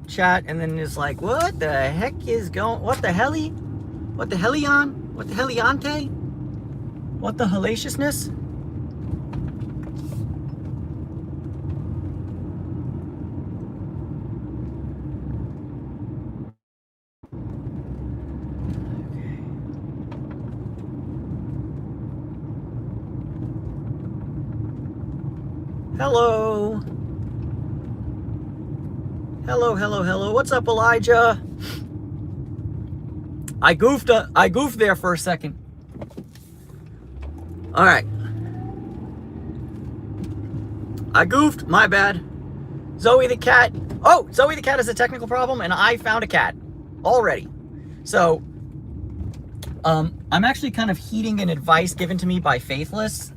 chat and then is like, what the heck is going, what the helly? What the hellion? What the heliante? What the hellaciousness? Hello. Hello, hello, hello. What's up, Elijah? I goofed there for a second. All right. I goofed, my bad. Zoe the cat. Oh, Zoe the cat is a technical problem, and I found a cat already. So, I'm actually kind of heeding an advice given to me by Faithless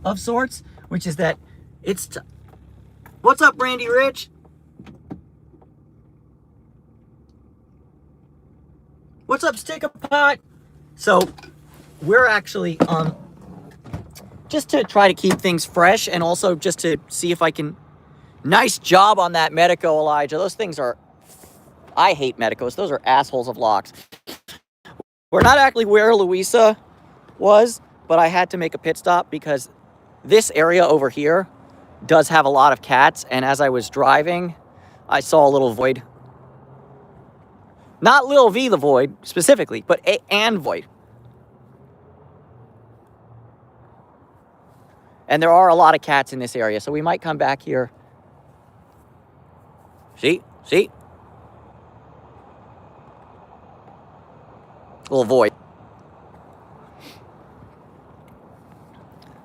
of sorts, which is that what's up, Brandy Rich? What's up, Stick-a-Pot? So, we're actually, just to try to keep things fresh and also just to see if I can... Nice job on that Medico, Elijah. Those things are... I hate Medicos. Those are assholes of locks. We're not actually where Louisa was, but I had to make a pit stop because this area over here does have a lot of cats, and as I was driving, I saw a little void. Not Lil V the void, specifically, but and void. And there are a lot of cats in this area, so we might come back here. See? Little void.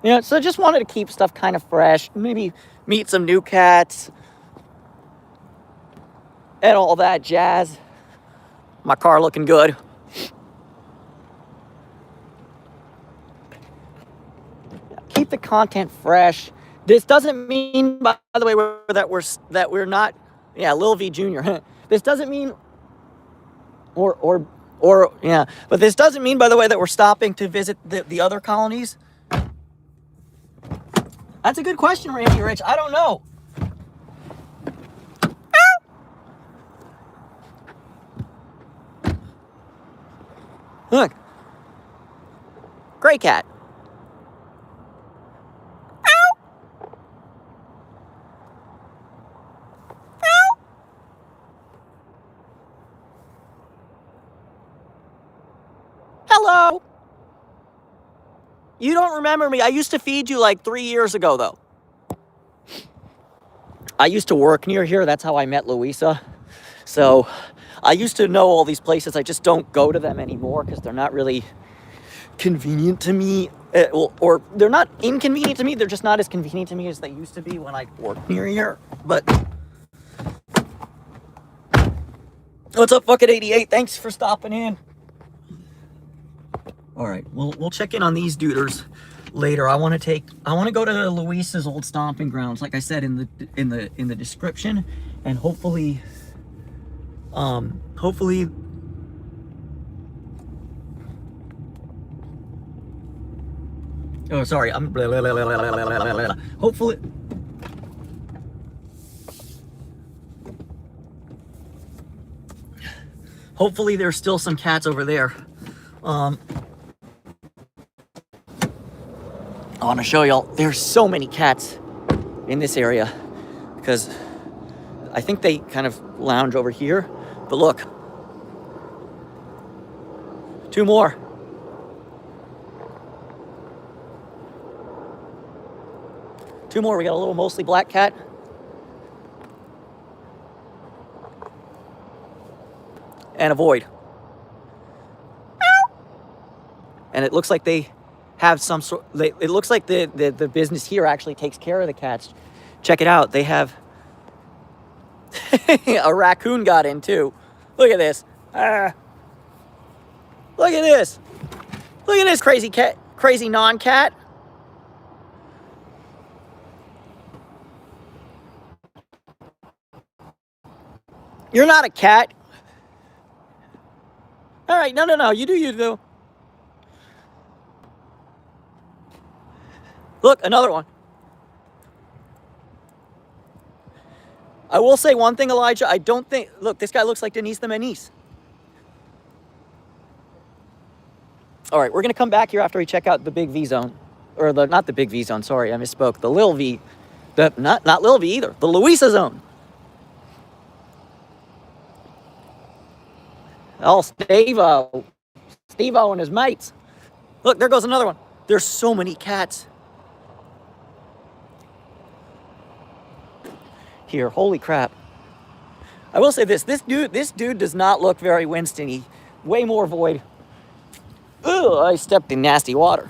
You know, so just wanted to keep stuff kind of fresh. Maybe meet some new cats. And all that jazz. My car looking good. Keep the content fresh. This doesn't mean, by the way, that we're not... Yeah, Lil V Jr. This doesn't mean... Or, yeah. But this doesn't mean, by the way, that we're stopping to visit the other colonies. That's a good question, Randy Rich. I don't know. Look. Gray cat. Hello. You don't remember me. I used to feed you like 3 years ago, though. I used to work near here. That's how I met Louisa. So I used to know all these places. I just don't go to them anymore because they're not really convenient to me. Or they're not inconvenient to me. They're just not as convenient to me as they used to be when I worked near here. But what's up, Fuck It 88? Thanks for stopping in. All right, we'll check in on these duders later. I want to go to Luisa's old stomping grounds, like I said in the description, and hopefully. Oh, sorry. Hopefully there's still some cats over there. I want to show y'all, there's so many cats in this area because I think they kind of lounge over here. But look, 2 more. We got a little mostly black cat. And a void. And it looks like they have some sort... It looks like the business here actually takes care of the cats. Check it out. They have... a raccoon got in, too. Look at this. Look at this. Look at this crazy cat. Crazy non-cat. You're not a cat. All right. No. You do. Look, another one. I will say one thing, Elijah. I don't think... Look, this guy looks like Denise the Menace. All right, we're going to come back here after we check out the big V zone. Or not the big V zone, sorry, I misspoke. The Lil V. Not Lil V either. The Louisa zone. Oh, Steve-O and his mates. Look, there goes another one. There's so many cats. Here, holy crap. I will say this dude does not look very Winston-y. Way more void. Ugh, I stepped in nasty water.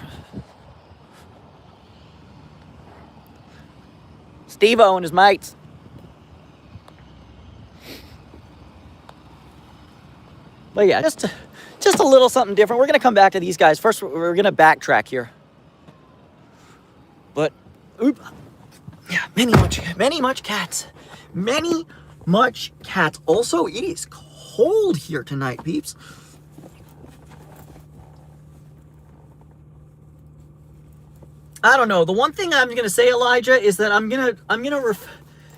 Steve-O and his mates. But yeah, just a little something different. We're going to come back to these guys. First, we're going to backtrack here. But, oop. Yeah, many much cats. Many much cats. Also, it is cold here tonight, peeps. I don't know. The one thing I'm gonna say, Elijah, is that I'm gonna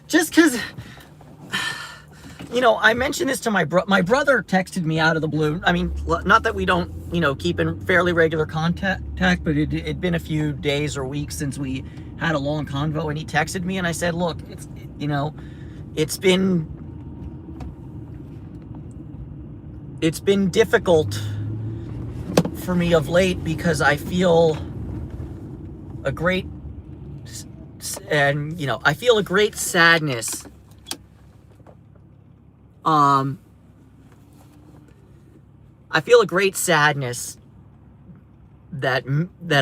just because, you know, I mentioned this to my brother texted me out of the blue. I mean, not that we don't, you know, keep in fairly regular contact, but it'd been a few days or weeks since we had a long convo, and he texted me, and I said, look, it's, you know, it's been difficult for me of late because I feel a great, and, you know, I feel a great sadness. I feel a great sadness that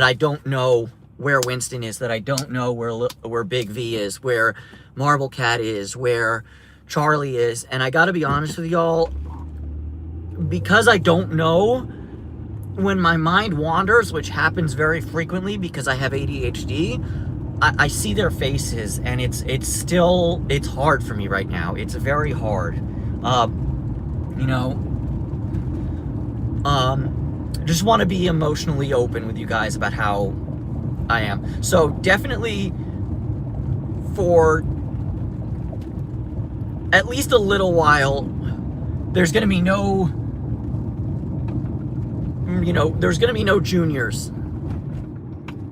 I don't know where Winston is, that I don't know where Big V is, where Marble Cat is, where Charlie is. And I gotta be honest with y'all, because I don't know, when my mind wanders, which happens very frequently because I have ADHD, I see their faces, and it's hard for me right now. It's very hard. You know, just want to be emotionally open with you guys about how I am. So definitely for at least a little while, there's going to be no, you know, there's going to be no juniors.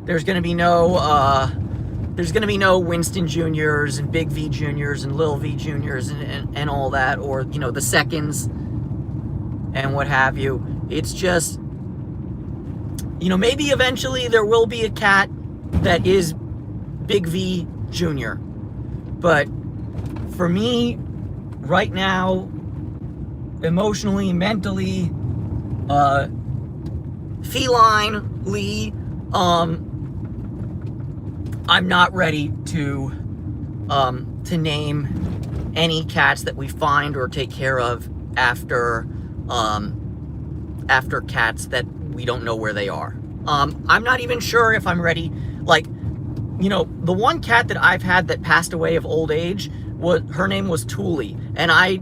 There's going to be no Winston Juniors and Big V Juniors and Lil V Juniors and all that, or, you know, the seconds and what have you. It's just, you know, maybe eventually there will be a cat that is Big V Junior. But for me, right now, emotionally, mentally, felinely, I'm not ready to name any cats that we find or take care of after cats that we don't know where they are. I'm not even sure if I'm ready. Like, you know, the one cat that I've had that passed away of old age, her name was Thule. And I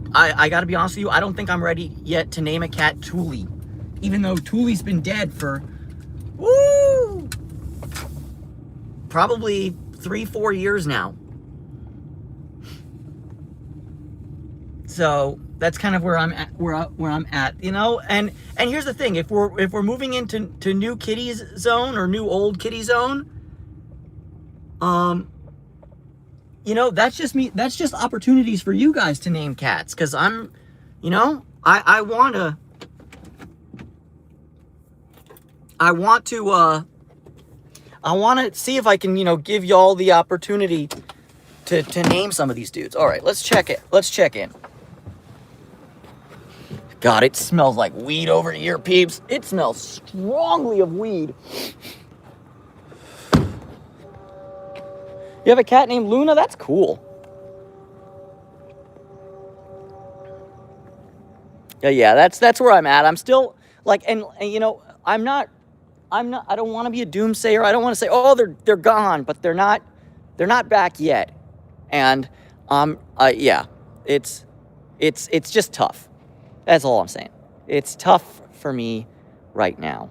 gotta be honest with you, I don't think I'm ready yet to name a cat Thule. Even though Thule's been dead for, probably 3-4 years now. So that's kind of where I'm at, you know. And here's the thing: if we're moving into new kitties zone or new old kitty zone, you know, that's just me. That's just opportunities for you guys to name cats, because I'm, you know, I want to see if I can, you know, give y'all the opportunity to name some of these dudes. All right, let's check it. Let's check in. God, it smells like weed over here, peeps. It smells strongly of weed. You have a cat named Luna? That's cool. Yeah, that's where I'm at. I'm still like, and you know, I don't want to be a doomsayer. I don't want to say, oh, they're gone, but they're not back yet. And yeah, it's just tough. That's all I'm saying. It's tough for me right now.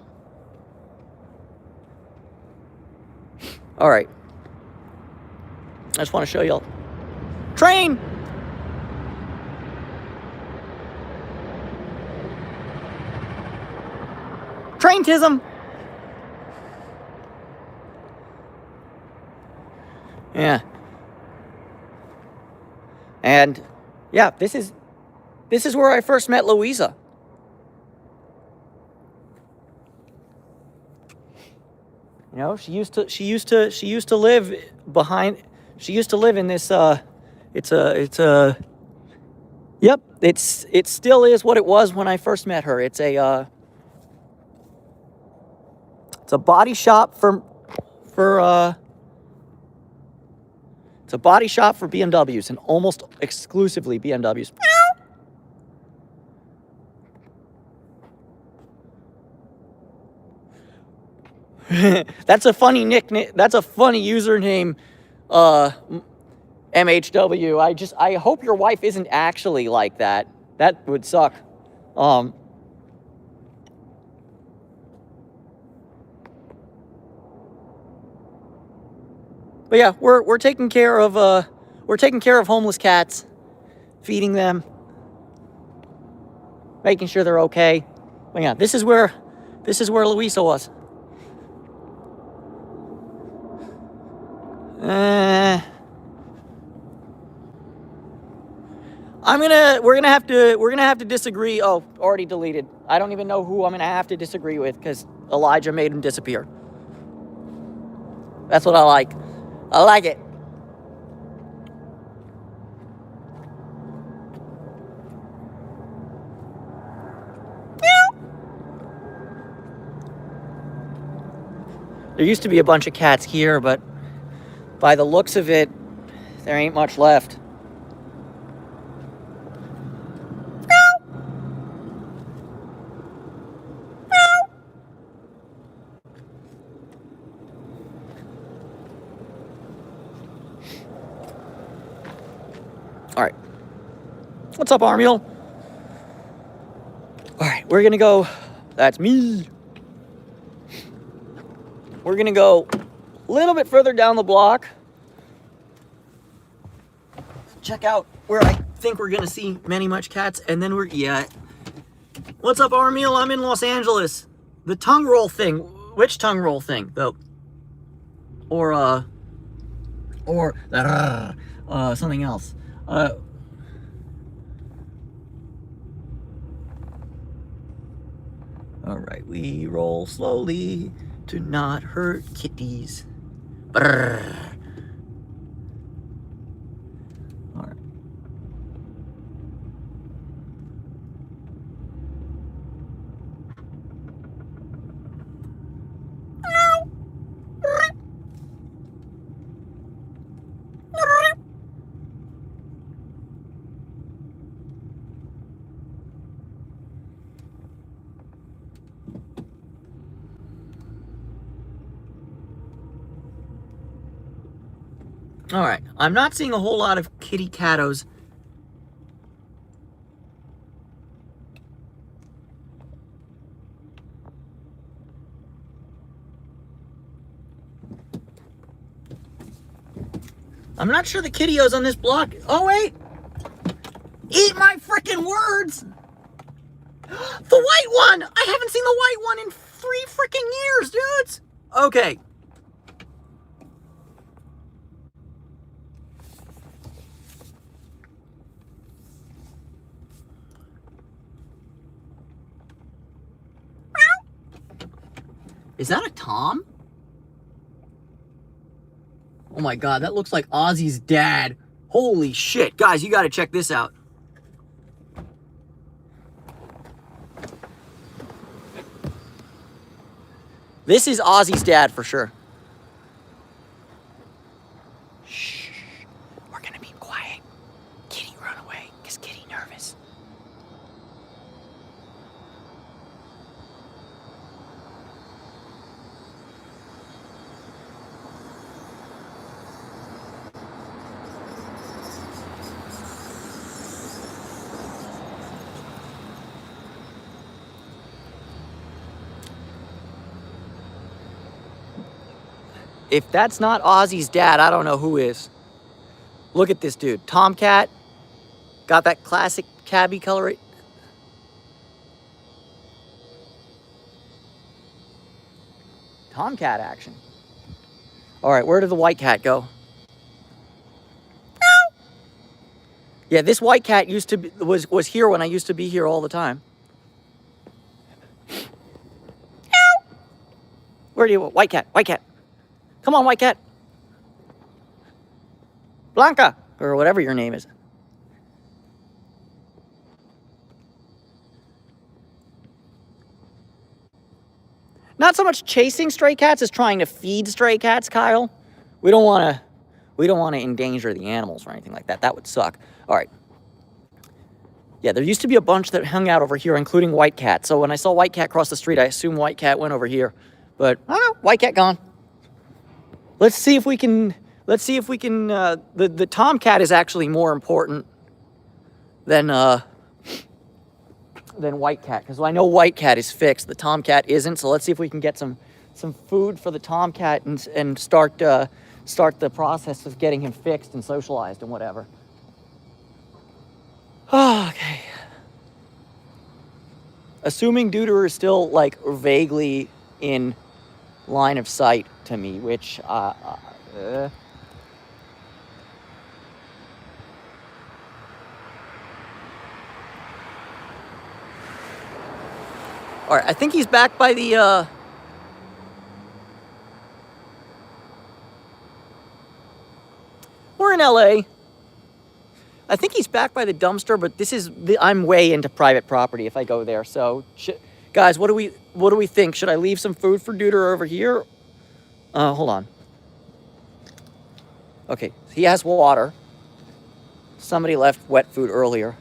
All right. I just want to show y'all. Train! gigantism. Yeah. And yeah, this is where I first met Louisa. You know, she used to live behind. She used to live in this. Yep. It still is what it was when I first met her. It's a body shop for it's a body shop for BMWs, and almost exclusively BMWs. That's a funny nickname. That's a funny username, MHW. I hope your wife isn't actually like that. That would suck. But yeah, we're taking care of homeless cats, feeding them, making sure they're okay. But yeah, this is where Luisa was. We're gonna have to disagree. Oh, already deleted. I don't even know who I'm gonna have to disagree with because Elijah made him disappear. That's what I like. I like it. There used to be a bunch of cats here, but by the looks of it, there ain't much left. All right. What's up, Armiel? All right, we're gonna go. That's me. We're gonna go a little bit further down the block. Check out where I think we're gonna see many much cats, and then What's up, Armiel? I'm in Los Angeles. The tongue roll thing. Which tongue roll thing, though? Or something else. All right, we roll slowly to not hurt kitties. Brrr. All right. All right, I'm not seeing a whole lot of kitty cattos. I'm not sure the kittios on this block. Oh, wait. Eat my freaking words. The white one. I haven't seen the white one in 3 freaking years, dudes. Okay. Is that a Tom? Oh my God, that looks like Ozzy's dad. Holy shit. Guys, you gotta check this out. This is Ozzy's dad for sure. Shh. We're gonna be quiet. Kitty, run away, because Kitty nervous. If that's not Ozzy's dad, I don't know who is. Look at this dude. Tomcat. Got that classic cabbie color. tomcat action. All right, where did the white cat go? Yeah, this white cat used to be, was here when I used to be here all the time. Where do you, white cat, white cat. Come on, white cat. Blanca, or whatever your name is. Not so much chasing stray cats as trying to feed stray cats, Kyle. We don't want to endanger the animals or anything like that. That would suck. All right. Yeah, there used to be a bunch that hung out over here, including white cat. So when I saw white cat cross the street, I assumed white cat went over here. But I don't know, white cat gone. Let's see if we can. The tomcat is actually more important than white cat, because I know white cat is fixed. The tomcat isn't. So let's see if we can get some food for the tomcat and start the process of getting him fixed and socialized and whatever. Okay. Assuming Deuter is still like vaguely in line of sight to me, which all right, I think he's back by the we're in LA. I think he's back by the dumpster, but I'm way into private property if I go there. So, guys, what do we think? Should I leave some food for Deuter over here? Hold on. Okay, he has water. Somebody left wet food earlier.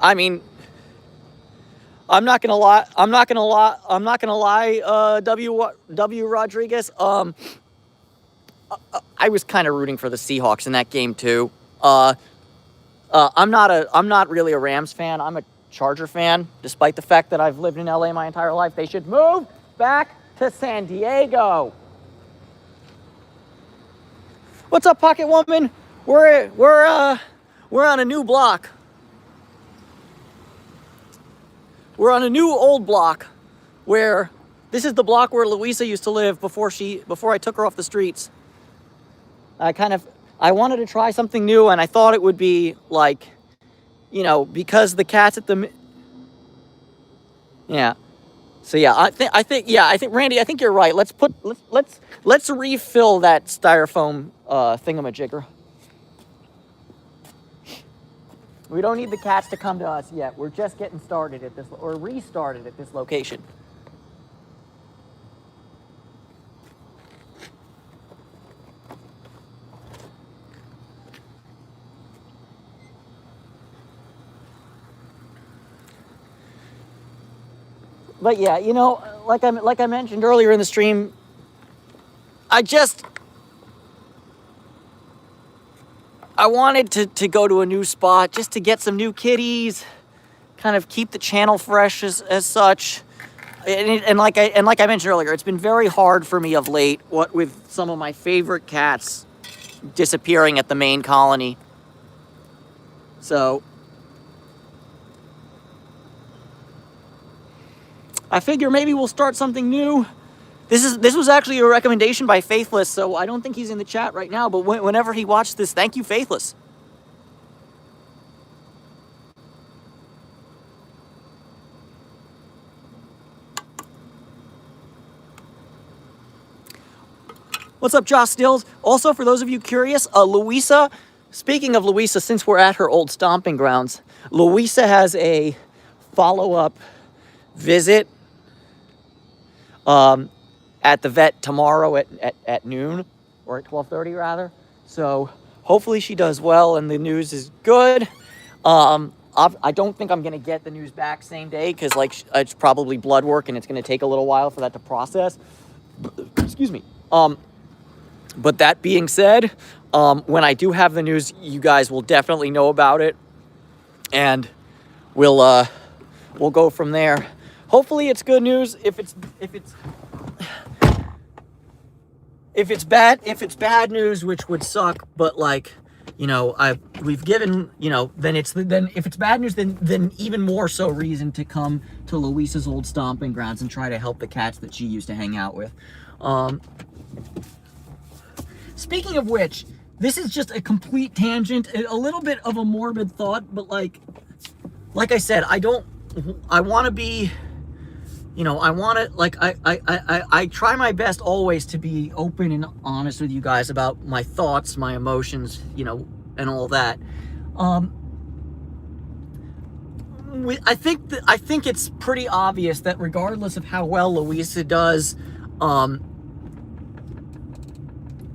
I mean, I'm not gonna lie. W. Rodriguez. I was kind of rooting for the Seahawks in that game too. I'm not really a Rams fan. I'm a Charger fan, despite the fact that I've lived in LA my entire life. They should move back to San Diego. What's up, Pocket Woman? We're on a new block. We're on a new old block where this is the block where Luisa used to live before I took her off the streets. I wanted to try something new, and I thought it would be like, because the cat's at the, yeah. So yeah, I think Randy, I think you're right. Let's refill that styrofoam thingamajigger. We don't need the cats to come to us yet. We're just getting started at this, or restarted at this location. But yeah, like I mentioned earlier in the stream, I wanted to go to a new spot just to get some new kitties, kind of keep the channel fresh as such. And like I mentioned earlier, it's been very hard for me of late, what with some of my favorite cats disappearing at the main colony. So I figure maybe we'll start something new. This was actually a recommendation by Faithless, so I don't think he's in the chat right now, but whenever he watched this, thank you, Faithless. What's up, Josh Stills? Also, for those of you curious, Luisa, speaking of Luisa, since we're at her old stomping grounds, Luisa has a follow-up visit at the vet tomorrow at noon, or at 12:30 rather. So hopefully she does well and the news is good. I don't think I'm gonna get the news back same day, because it's probably blood work and it's gonna take a little while for that to process. Excuse me. But that being said, when I do have the news, you guys will definitely know about it, and we'll go from there. Hopefully it's good news. If it's bad news, which would suck, but we've given, then if it's bad news, then even more so reason to come to Luisa's old stomping grounds and try to help the cats that she used to hang out with. Speaking of which, this is just a complete tangent, a little bit of a morbid thought, but like I said, I want to be, I want to, like, I try my best always to be open and honest with you guys about my thoughts, my emotions, and all that. I think it's pretty obvious that regardless of how well Luisa does,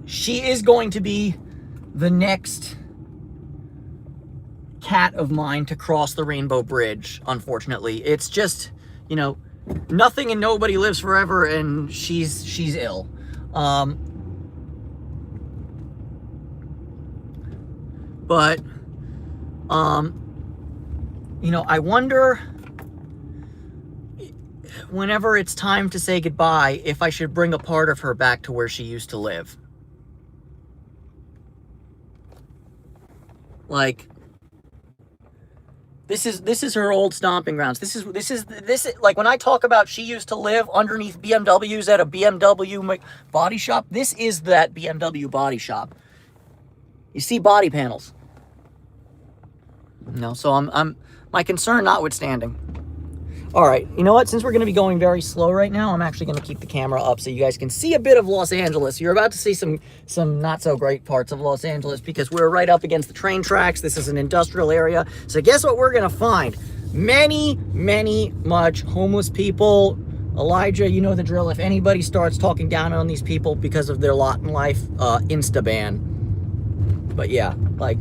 she is going to be the next cat of mine to cross the Rainbow Bridge, unfortunately. It's just, nothing and nobody lives forever, and she's ill. But I wonder, whenever it's time to say goodbye, if I should bring a part of her back to where she used to live. Like, this is her old stomping grounds. This is like, when I talk about she used to live underneath BMWs at a BMW body shop, this is that BMW body shop. You see body panels. So I'm my concern notwithstanding. All right, you know what? Since we're going to be going very slow right now, I'm actually going to keep the camera up so you guys can see a bit of Los Angeles. You're about to see some not so great parts of Los Angeles because we're right up against the train tracks. This is an industrial area. So guess what we're going to find? Many much homeless people. Elijah, you know the drill. If anybody starts talking down on these people because of their lot in life, insta-ban. But yeah, like,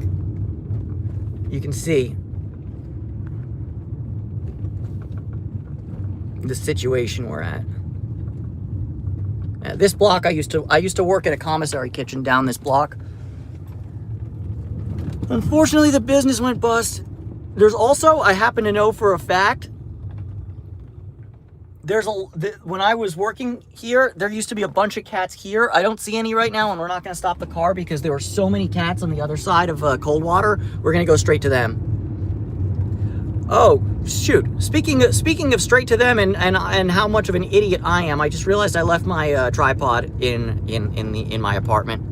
you can see the situation we're at. This block, I used to work at a commissary kitchen down this block. Unfortunately, the business went bust. There's also, I happen to know for a fact, when I was working here, there used to be a bunch of cats here. I don't see any right now, and we're not going to stop the car because there were so many cats on the other side of Coldwater. We're going to go straight to them. Oh, shoot. Speaking of straight to them and how much of an idiot I am, I just realized I left my tripod in my apartment.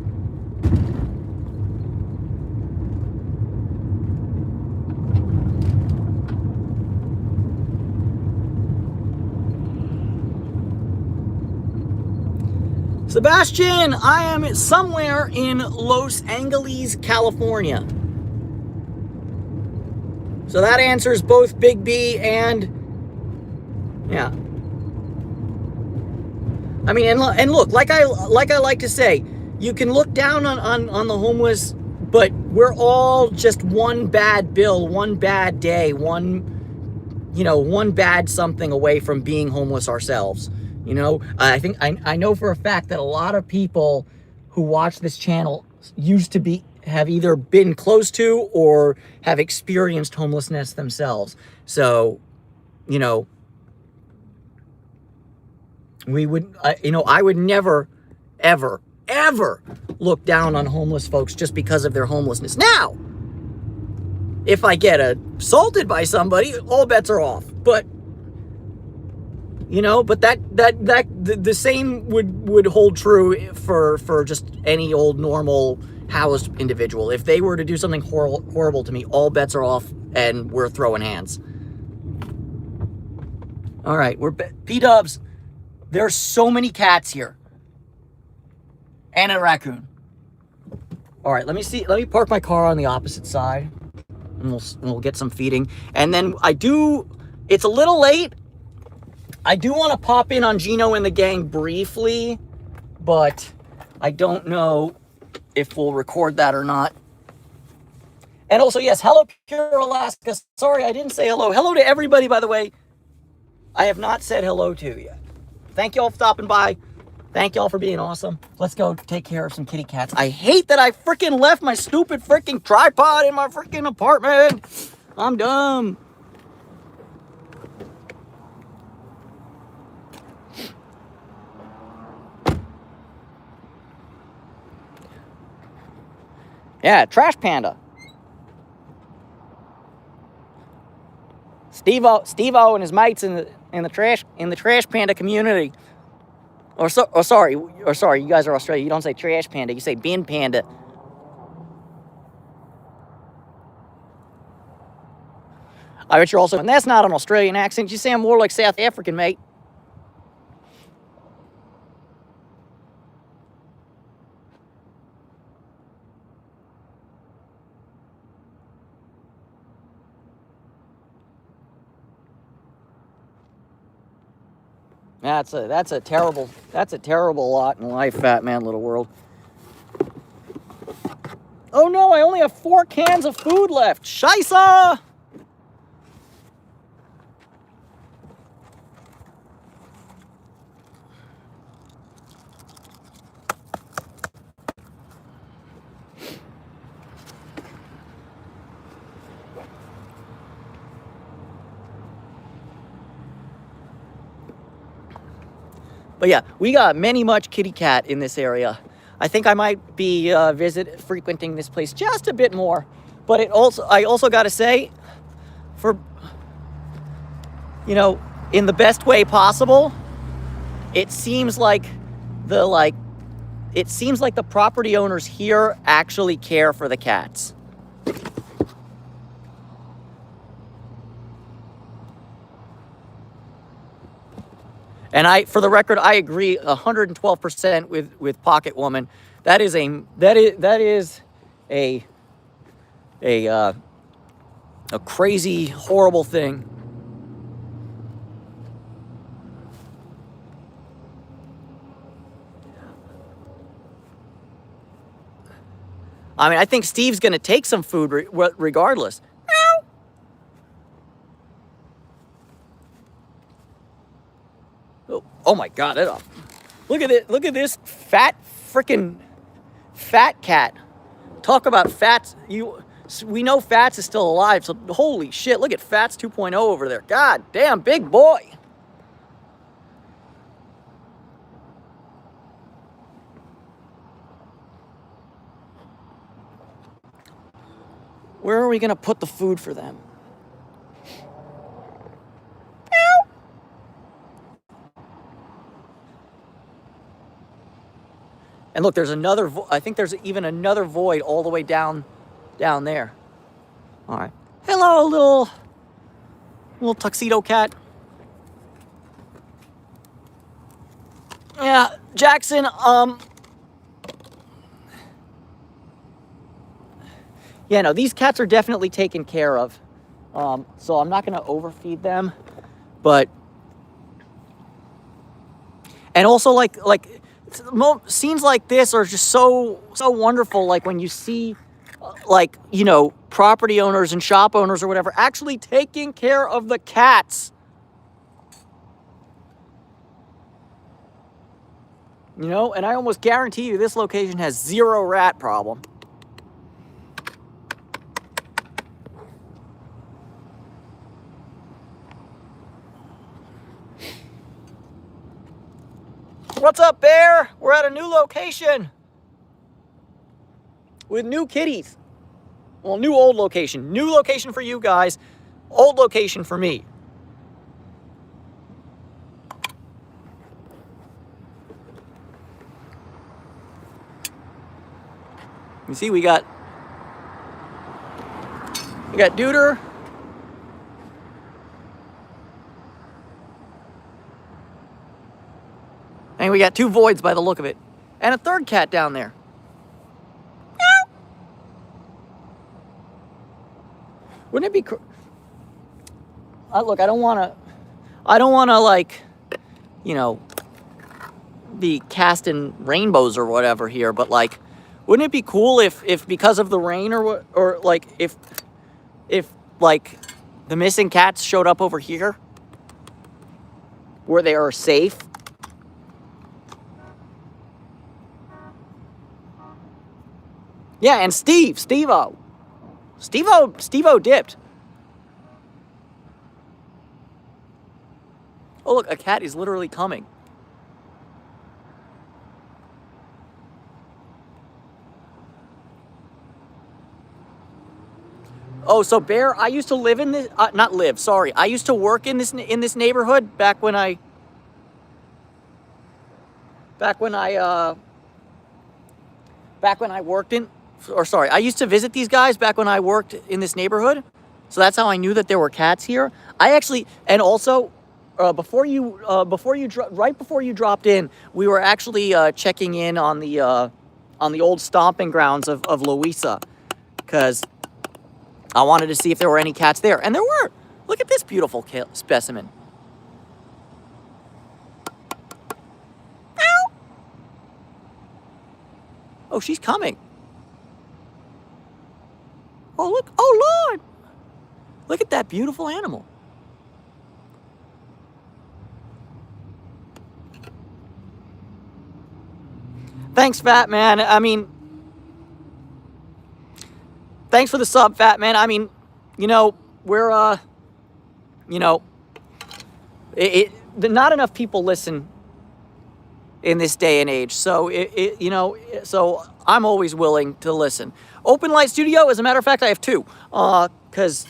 Sebastian, I am somewhere in Los Angeles, California. So that answers both Big B and, yeah. I mean, and look, like I like to say, you can look down on the homeless, but we're all just one bad bill, one bad day, one bad something away from being homeless ourselves. I know for a fact that a lot of people who watch this channel have either been close to or have experienced homelessness themselves. So, I would never, ever look down on homeless folks just because of their homelessness. Now, if I get assaulted by somebody, all bets are off. But, but the same would hold true for just any old normal housed individual. If they were to do something horrible to me, all bets are off and we're throwing hands. All right, we're P-dubs. There's so many cats here. And a raccoon. All right, let me park my car on the opposite side and we'll get some feeding. And then it's a little late. I do want to pop in on Gino and the gang briefly, but I don't know if we'll record that or not. And also, yes, hello, Pure Alaska. Sorry, I didn't say hello. Hello to everybody, by the way. I have not said hello to yet. Thank y'all for stopping by. Thank y'all for being awesome. Let's go take care of some kitty cats. I hate that I freaking left my stupid freaking tripod in my freaking apartment. I'm dumb. Yeah, trash panda. Steve-O and his mates in the trash panda community. Or sorry, you guys are Australian. You don't say trash panda, you say bin panda. I bet you're also, and that's not an Australian accent. You sound more like South African, mate. That's a terrible lot in life, fat man, little world. Oh no, I only have 4 cans of food left. Scheisse! But yeah, we got many much kitty cat in this area. I think I might be frequenting this place just a bit more. But I also got to say, for, you know, in the best way possible, it seems like the property owners here actually care for the cats. And for the record, I agree 112% with Pocket Woman. That is a crazy, horrible thing. I mean, I think Steve's going to take some food regardless. Oh my God! Look at it! Look at this freaking fat cat. Talk about Fats. We know Fats is still alive. So holy shit! Look at Fats 2.0 over there. God damn, big boy. Where are we gonna put the food for them? And look, there's another. I think there's even another void all the way down there. All right. Hello, little tuxedo cat. Yeah, Jackson. Yeah, no, these cats are definitely taken care of. So I'm not gonna overfeed them, but. And also, like scenes like this are just so wonderful. Like when you see, like, you know, property owners and shop owners or whatever actually taking care of the cats. You know, and I almost guarantee you this location has 0 rat problem. What's up, Bear? We're at a new location with new kitties. Well, new old location. New location for you guys. Old location for me. You see, we got Duder. And we got 2 voids by the look of it. And a 3rd cat down there. Wouldn't it be look, I don't want to like, you know, be casting rainbows or whatever here, but like, wouldn't it be cool if because of the rain or like if like the missing cats showed up over here where they are safe? Yeah, and Steve-O dipped. Oh, look, a cat is literally coming. Oh, so Bear, I used to live in this, not live, sorry. I used to work in this neighborhood back when I back when I worked in, or sorry, I used to visit these guys back when I worked in this neighborhood. So that's how I knew that there were cats here. I actually, and also, right before you dropped in, we were actually checking in on the old stomping grounds of Louisa, because I wanted to see if there were any cats there, and there were. Look at this beautiful specimen. Ow. Oh, she's coming. Oh, look. Oh, Lord. Look at that beautiful animal. Thanks, Fat Man. I mean, thanks for the sub, Fat Man. I mean, you know, we're, you know, not enough people listen in this day and age. So, you know, so I'm always willing to listen. Open Light Studio, as a matter of fact, I have two. Because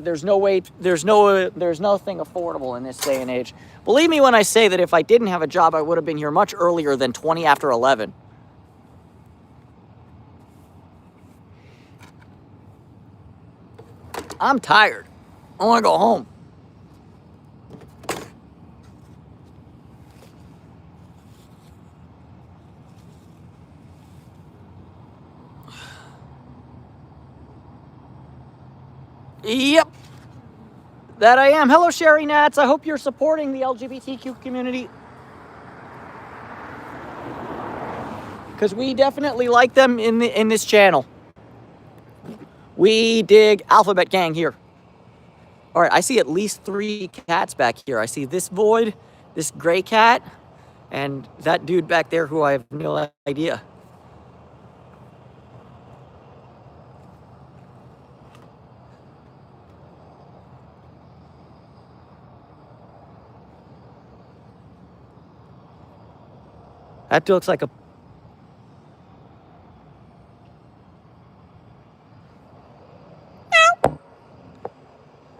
there's no way, there's nothing affordable in this day and age. Believe me when I say that if I didn't have a job, I would have been here much earlier than 20 after 11. I'm tired. I want to go home. Yep. That I am. Hello, Sherry Nats. I hope you're supporting the LGBTQ community, because we definitely like them in this channel. We dig Alphabet Gang here. All right, I see at least 3 cats back here. I see this void, this gray cat, and that dude back there who I have no idea. That looks like a...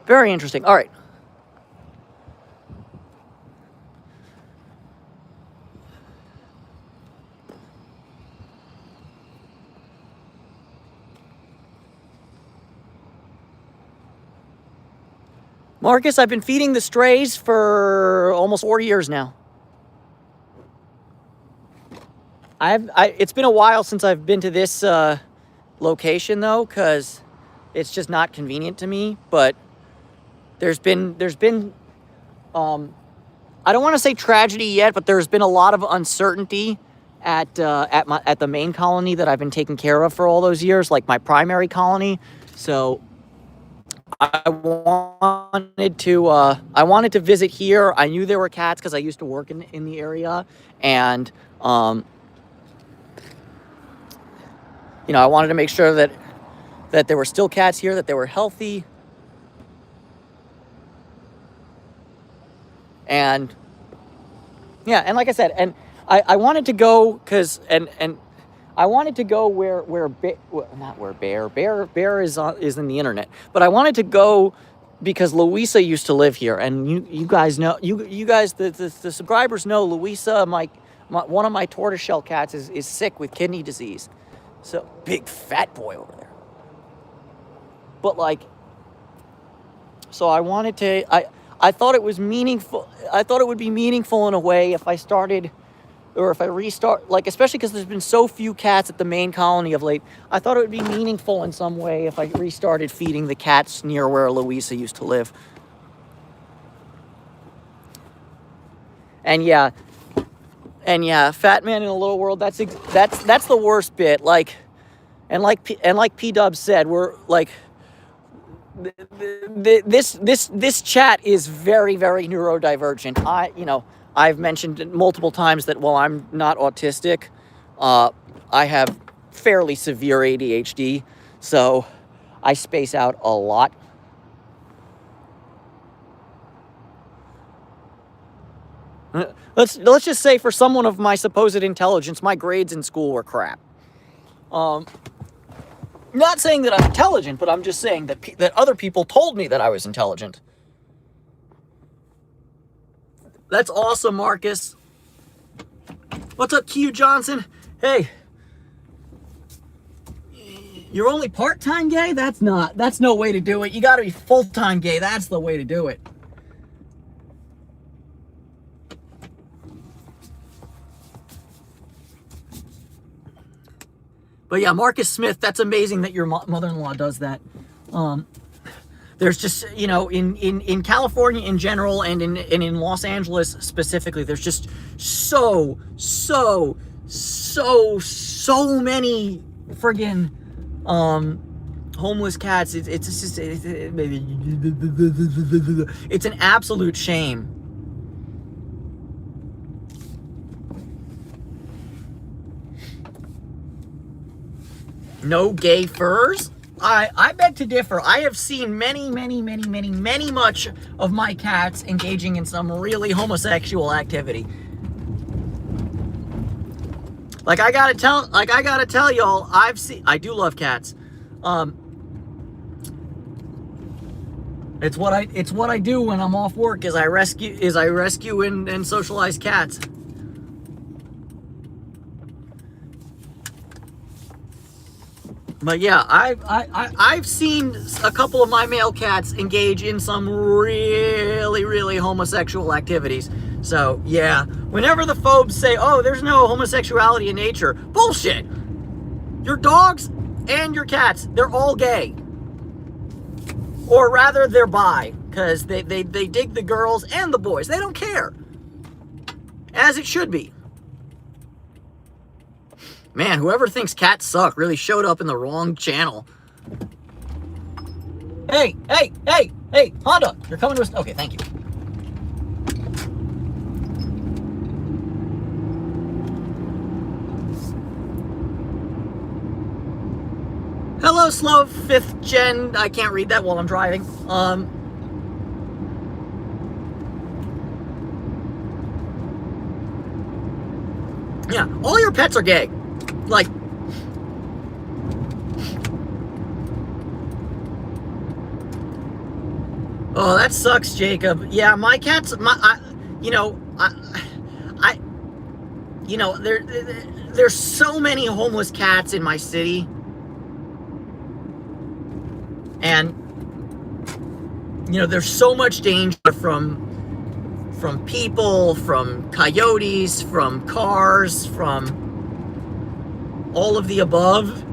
Very interesting. All right. Marcus, I've been feeding the strays for almost 4 years now. It's been a while since I've been to this location, though, because it's just not convenient to me. But there's been I don't want to say tragedy yet, but there's been a lot of uncertainty at the main colony that I've been taking care of for all those years, like my primary colony. So I wanted to visit here. I knew there were cats because I used to work in the area, and you know, I wanted to make sure that there were still cats here, that they were healthy. And yeah, and like I said, and I wanted to go because I wanted to go where Bear is in the internet, but I wanted to go because Louisa used to live here, and you guys know, you guys, the subscribers know Louisa, one of my tortoiseshell cats is sick with kidney disease. So big fat boy over there. But like, so I wanted to, I thought it was meaningful. I thought it would be meaningful in a way if I started, or if I restart, like, especially because there's been so few cats at the main colony of late. I thought it would be meaningful in some way if I restarted feeding the cats near where Louisa used to live. And yeah, Fat Man in a Little World. That's the worst bit. Like P-Dub said, we're like, this chat is very, very neurodivergent. I've mentioned multiple times that while I'm not autistic, I have fairly severe ADHD, so I space out a lot. Let's just say, for someone of my supposed intelligence, my grades in school were crap. Not saying that I'm intelligent, but I'm just saying that that other people told me that I was intelligent. That's awesome, Marcus. What's up, Q Johnson? Hey, you're only part-time gay? That's no way to do it. You got to be full-time gay. That's the way to do it. But yeah, Marcus Smith, that's amazing that your mother-in-law does that. There's just, you know, in California in general and in Los Angeles specifically, there's just so many friggin' homeless cats. It's an absolute shame. No gay furs? I beg to differ. I have seen many much of my cats engaging in some really homosexual activity. Like I gotta tell y'all, I do love cats. It's what I do when I'm off work is I rescue and socialize cats. But yeah, I've seen a couple of my male cats engage in some really homosexual activities. So yeah, whenever the phobes say, "Oh, there's no homosexuality in nature," bullshit. Your dogs and your cats, they're all gay, or rather, they're bi, because they dig the girls and the boys. They don't care, as it should be. Man, whoever thinks cats suck really showed up in the wrong channel. Hey, Honda, you're coming to us. Okay, thank you. Hello, slow 5th gen. I can't read that while I'm driving. Yeah, all your pets are gay. Like, oh, that sucks, Jacob. Yeah, my cats, there's so many homeless cats in my city, and there's so much danger from people, from coyotes, from cars, from all of the above.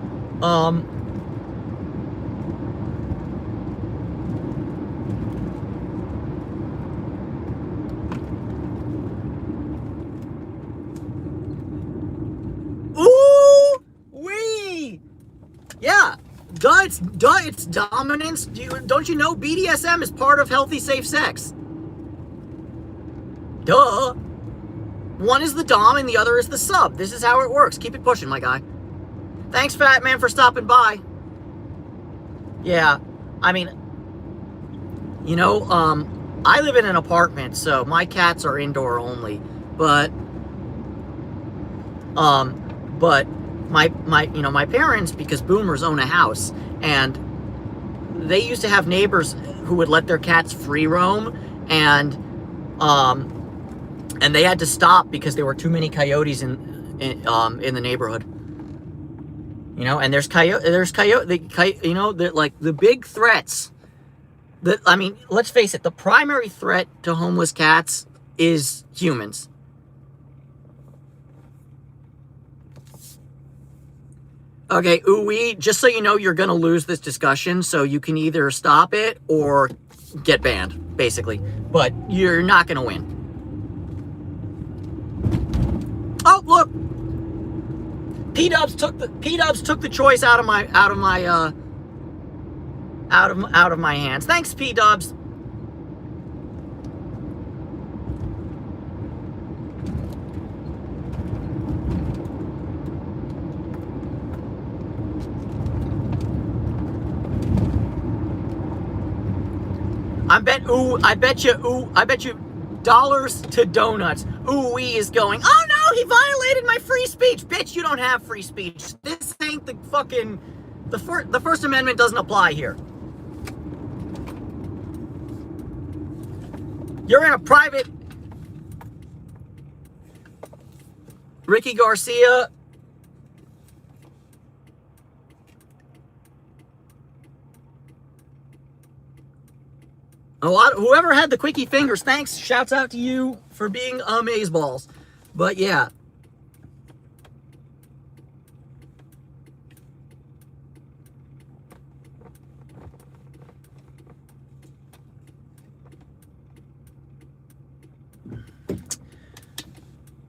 Ooh wee! Yeah, it's dominance. Don't you know BDSM is part of healthy, safe sex? Duh. One is the dom and the other is the sub. This is how it works. Keep it pushing, my guy. Thanks, Fat Man, for stopping by. Yeah, I mean, I live in an apartment, so my cats are indoor only. But my parents, because boomers own a house, and they used to have neighbors who would let their cats free roam, and they had to stop because there were too many coyotes in the neighborhood. And there's the big threats. Let's face it, the primary threat to homeless cats is humans. Okay, ooh-wee, just so you know, you're gonna lose this discussion, so you can either stop it or get banned, basically. But you're not gonna win. Oh, look! P-Dubs took the choice out of my hands. Thanks, P-Dubs. I bet you dollars to donuts. Ooh-wee is going, oh no, he violated my free speech. Bitch, you don't have free speech. This ain't the fucking The First Amendment doesn't apply here. You're in a private... Ricky Garcia... Whoever had the quickie fingers, thanks. Shouts out to you for being amazeballs. But yeah.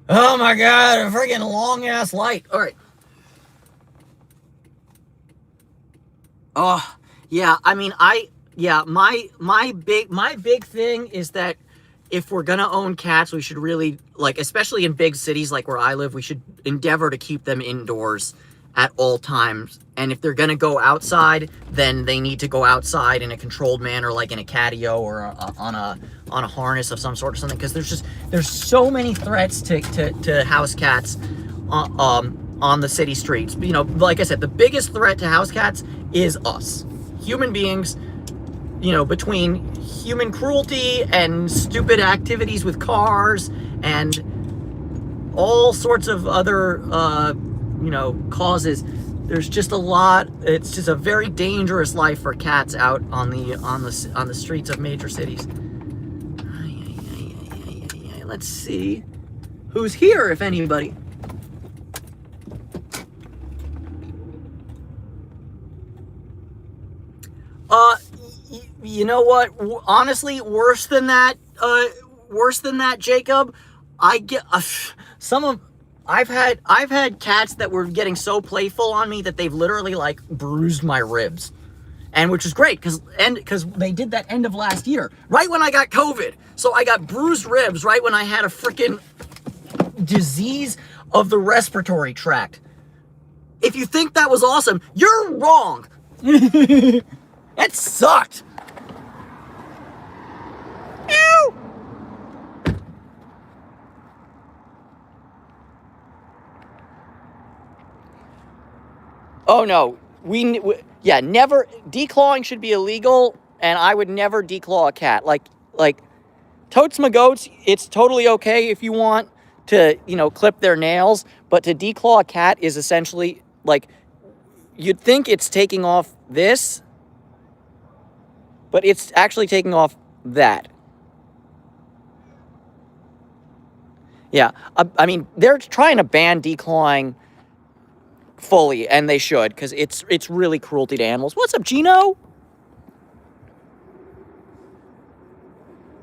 Oh my God, a freaking long ass light. All right. Oh, yeah, I mean, my big thing is that if we're gonna own cats, we should really, like, especially in big cities like where I live, we should endeavor to keep them indoors at all times. And if they're gonna go outside, then they need to go outside in a controlled manner, like in a catio or on a harness of some sort or something. Because there's so many threats to house cats on the city streets. You know, like I said, the biggest threat to house cats is us, human beings. You know, between human cruelty and stupid activities with cars and all sorts of other, you know, causes. There's just a lot. It's just a very dangerous life for cats out on the streets of major cities. Let's see who's here, if anybody. You know what? Honestly, worse than that, Jacob. I get I've had cats that were getting so playful on me that they've literally like bruised my ribs, and which is great because they did that end of last year, right when I got COVID. So I got bruised ribs right when I had a freaking disease of the respiratory tract. If you think that was awesome, you're wrong. That sucked. Ew. Oh no, yeah, never. Declawing should be illegal, and I would never declaw a cat. Like totes my goats, it's totally okay if you want to, you know, clip their nails, but to declaw a cat is essentially like, you'd think it's taking off this, but it's actually taking off that. Yeah, I mean, they're trying to ban declawing fully, and they should, because it's really cruelty to animals. What's up, Gino?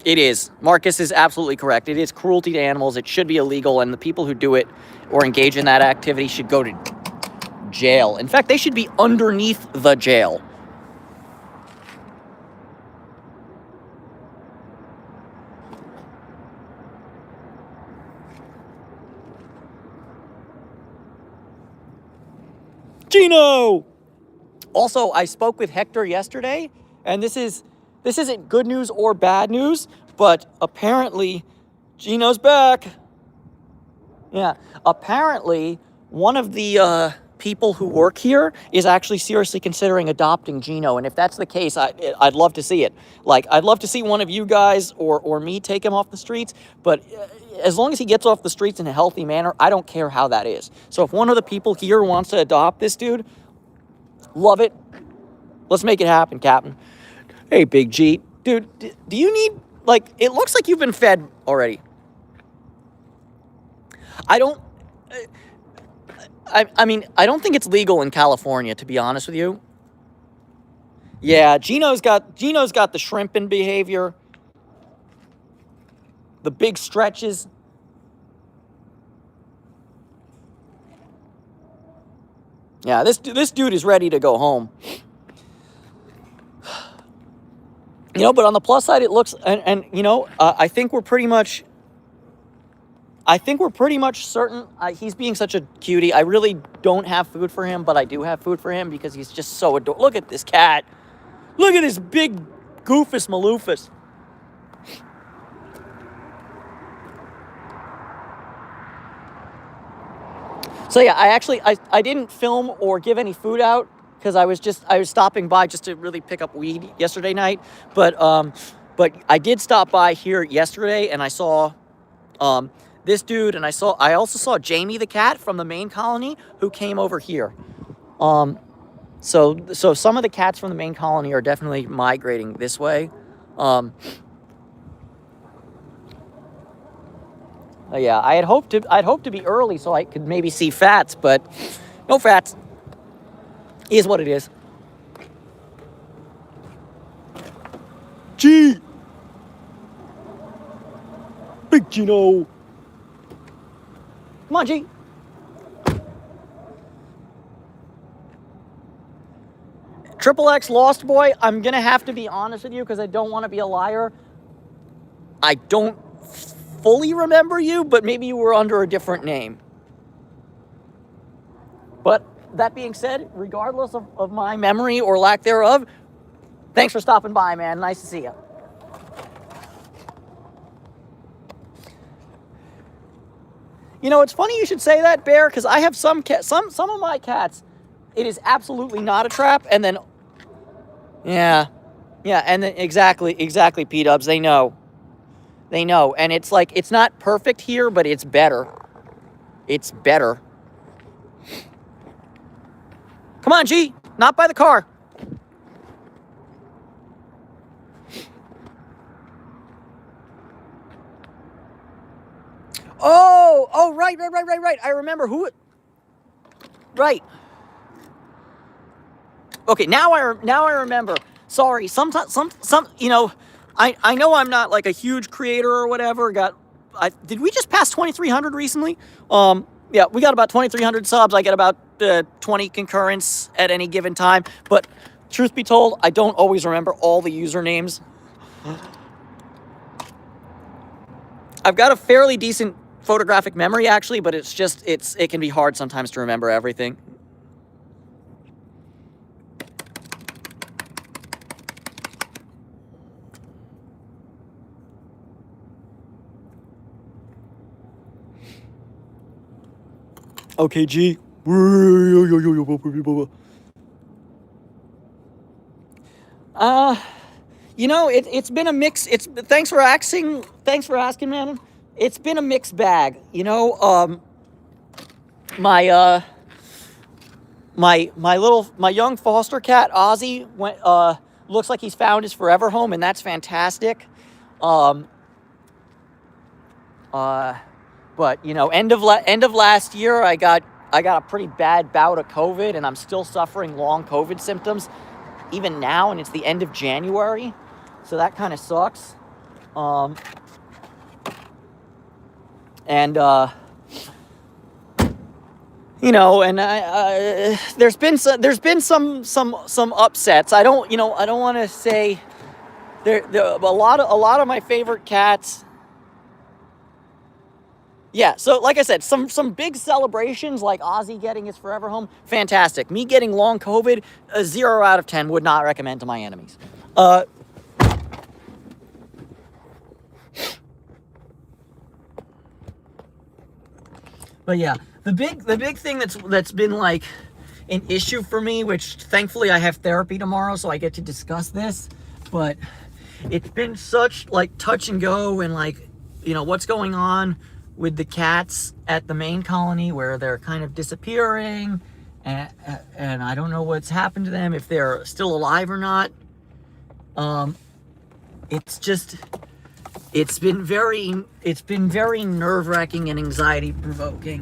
It is. Marcus is absolutely correct. It is cruelty to animals. It should be illegal, and the people who do it or engage in that activity should go to jail. In fact, they should be underneath the jail. Gino! Also, I spoke with Hector yesterday, and this isn't good news or bad news, but apparently Gino's back. Yeah, apparently one of the people who work here is actually seriously considering adopting Gino, and if that's the case, I'd love to see it. Like, I'd love to see one of you guys or me take him off the streets, but as long as he gets off the streets in a healthy manner, I don't care how that is. So if one of the people here wants to adopt this dude, love it. Let's make it happen, Captain. Hey, Big G. Dude, do you need, like, it looks like you've been fed already. I mean, I don't think it's legal in California, to be honest with you. Yeah, Gino's got the shrimping behavior. The big stretches. Yeah, this dude is ready to go home. You know, but on the plus side, it looks, and you know, I think we're pretty much certain he's being such a cutie. I really don't have food for him, but I do have food for him because he's just so adorable. Look at this cat. Look at this big goofus maloofus. So yeah, I didn't film or give any food out because I was stopping by just to really pick up weed yesterday night. But I did stop by here yesterday, and I saw this dude, and I also saw Jamie the cat from the main colony who came over here. So some of the cats from the main colony are definitely migrating this way. Yeah, I'd hoped to be early so I could maybe see Fats, but no Fats. Is what it is. G. Big Gino. Come on, G. Triple X Lost Boy, I'm going to have to be honest with you because I don't want to be a liar. I don't fully remember you, but maybe you were under a different name. But that being said, regardless of my memory or lack thereof, thanks for stopping by, man. Nice to see you. You know, it's funny you should say that, Bear, because I have some of my cats, it is absolutely not a trap, and then, yeah, and then exactly, P-dubs, they know, and it's like, it's not perfect here, but it's better. It's better. Come on, G, not by the car. Oh, right. I remember who it. Right. Okay, now I remember. Sorry, sometimes you know, I know I'm not like a huge creator or whatever. Did we just pass 2,300 recently? Yeah, we got about 2,300 subs. I get about 20 concurrents at any given time. But truth be told, I don't always remember all the usernames. I've got a fairly decent photographic memory actually, but it can be hard sometimes to remember everything. Okay, G. You know, it's been a mix. Thanks for asking, man. It's been a mixed bag. You know, my young foster cat Ozzy looks like he's found his forever home, and that's fantastic. But you know, end of last year, I got a pretty bad bout of COVID, and I'm still suffering long COVID symptoms, even now, and it's the end of January, so that kind of sucks. You know, and there's been some upsets. I don't want to say a lot of my favorite cats. Yeah, so like I said, some big celebrations like Ozzy getting his forever home, fantastic. Me getting long COVID, a 0 out of 10, would not recommend to my enemies. But yeah, the big thing that's been like an issue for me, which thankfully I have therapy tomorrow, so I get to discuss this. But it's been such like touch and go, and like, you know, what's going on with the cats at the main colony where they're kind of disappearing, and I don't know what's happened to them, if they're still alive or not. It's been very nerve-wracking and anxiety-provoking,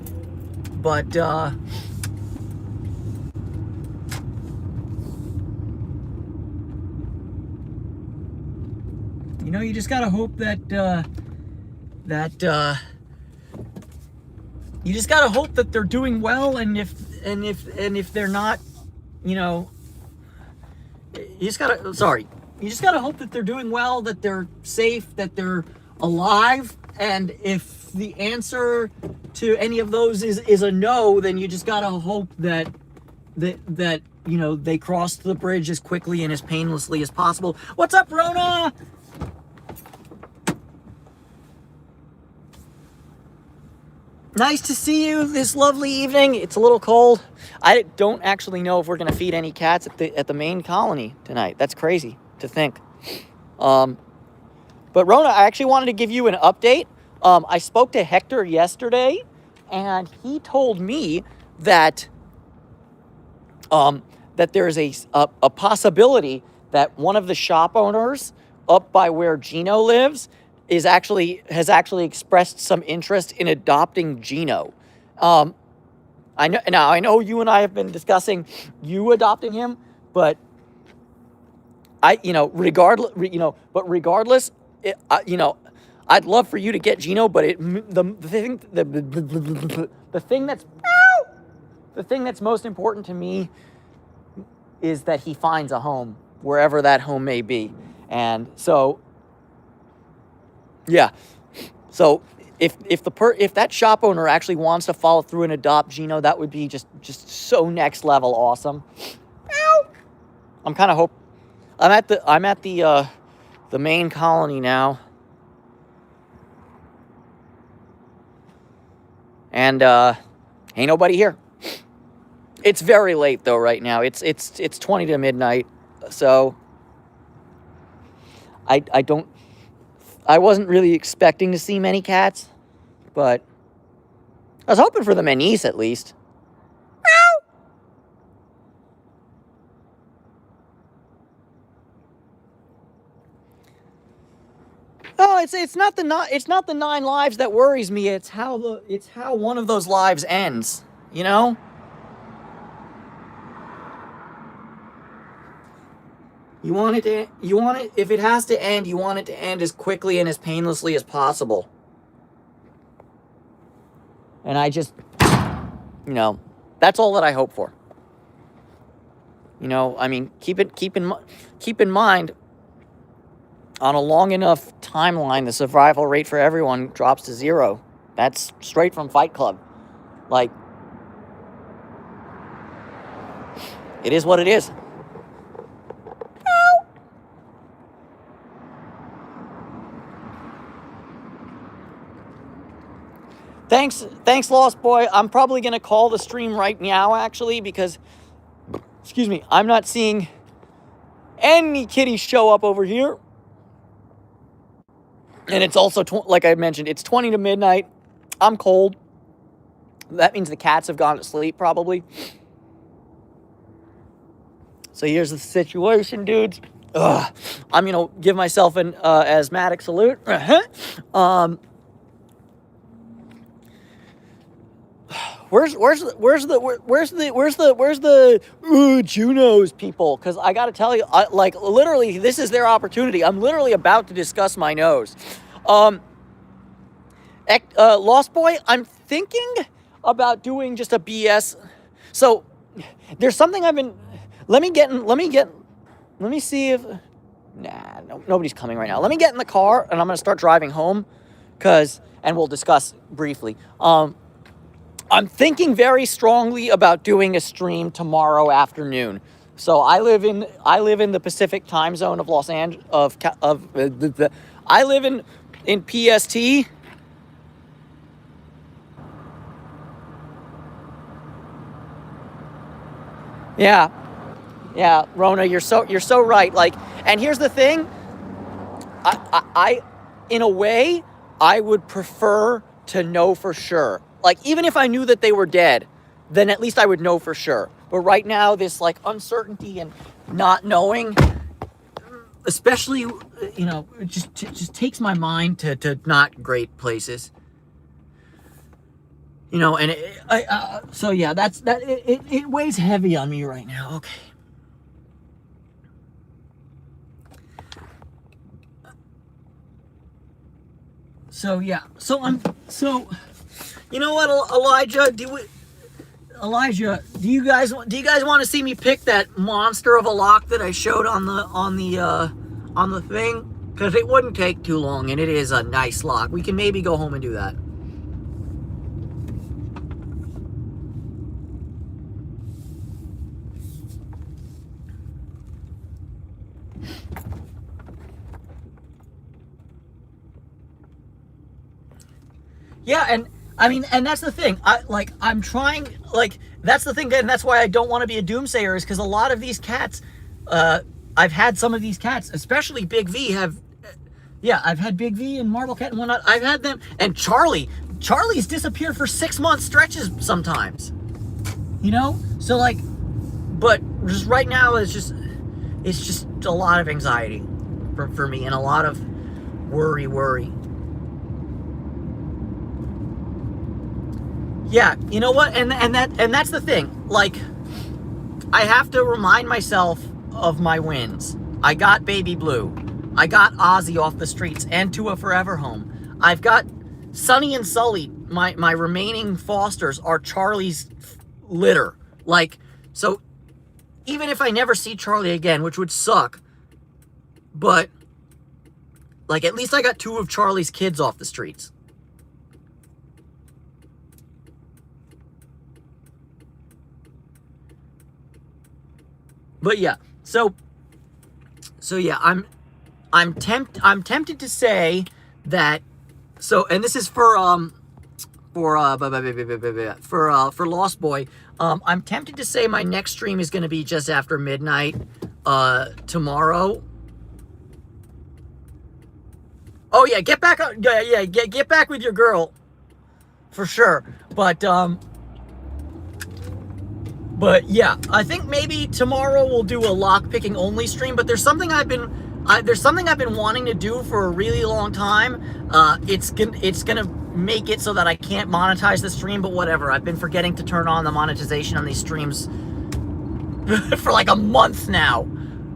but you know, you just gotta hope that you just gotta hope that they're doing well, and if they're not, you know, you just gotta hope that they're doing well, that they're safe, that they're alive, and if the answer to any of those is a no, then you just gotta hope that you know, they cross the bridge as quickly and as painlessly as possible. What's up, Rona? Nice to see you this lovely evening. It's a little cold. I don't actually know if we're going to feed any cats at the main colony tonight. That's crazy to think. But Rona, I actually wanted to give you an update. I spoke to Hector yesterday, and he told me that that there's a possibility that one of the shop owners up by where Gino lives has actually expressed some interest in adopting Gino. I know you and I have been discussing you adopting him, but regardless, I'd love for you to get Gino, but the thing that's most important to me is that he finds a home wherever that home may be. And so, yeah. So if that shop owner actually wants to follow through and adopt Gino, that would be just so next level awesome. I'm kind of I'm at the main colony now. And ain't nobody here. It's very late though right now. It's 20 to midnight. So I wasn't really expecting to see many cats, but I was hoping for the Manise at least. Oh, it's not the 9 lives that worries me. It's how one of those lives ends, you know? If it has to end, you want it to end as quickly and as painlessly as possible. And I just, that's all that I hope for. I mean, keep in mind, on a long enough timeline, the survival rate for everyone drops to 0. That's straight from Fight Club. Like, it is what it is. Thanks, Lost Boy. I'm probably going to call the stream right now, actually, because, excuse me, I'm not seeing any kitties show up over here. And it's also, like I mentioned, it's 20 to midnight. I'm cold. That means the cats have gone to sleep, probably. So here's the situation, dudes. I'm going to give myself an asthmatic salute. Where's the Junos people? Because I gotta tell you, literally, this is their opportunity. I'm literally about to discuss my nose. Lost Boy, I'm thinking about doing just a BS. So there's something I've been. Let me see if. Nobody's coming right now. Let me get in the car and I'm gonna start driving home, and we'll discuss briefly. I'm thinking very strongly about doing a stream tomorrow afternoon. So I live in the Pacific time zone of Los Angeles I live in PST. Yeah, Rona, you're so right. Like, and here's the thing. I in a way, I would prefer to know for sure. Like, even if I knew that they were dead, then at least I would know for sure. But right now, this, uncertainty and not knowing, especially, it just takes my mind to not great places. And it weighs heavy on me right now. Okay. So, yeah. You know what, Elijah? Do you guys want to see me pick that monster of a lock that I showed on the thing? Because it wouldn't take too long, and it is a nice lock. We can maybe go home and do that. Yeah, and I mean, and that's the thing. I'm trying, that's the thing, and that's why I don't want to be a doomsayer, is because a lot of these cats, I've had some of these cats, especially Big V, yeah, I've had Big V and Marble Cat and whatnot. I've had them, and Charlie's disappeared for 6-month stretches sometimes. You know? So, like, but just right now, it's just a lot of anxiety for me, and a lot of worry. Yeah, you know what? And that's the thing. Like, I have to remind myself of my wins. I got Baby Blue. I got Ozzy off the streets and to a forever home. I've got Sonny and Sully. My remaining fosters are Charlie's litter. Like, so even if I never see Charlie again, which would suck, but like, at least I got 2 of Charlie's kids off the streets. But yeah, so yeah, I'm tempted to say that. So, and this is for Lost Boy. I'm tempted to say my next stream is going to be just after midnight tomorrow. Oh yeah, get back on. Yeah, get back with your girl, for sure. But yeah, I think maybe tomorrow we'll do a lock-picking only stream, but there's something I've been wanting to do for a really long time. It's gonna make it so that I can't monetize the stream, but whatever. I've been forgetting to turn on the monetization on these streams for like a month now.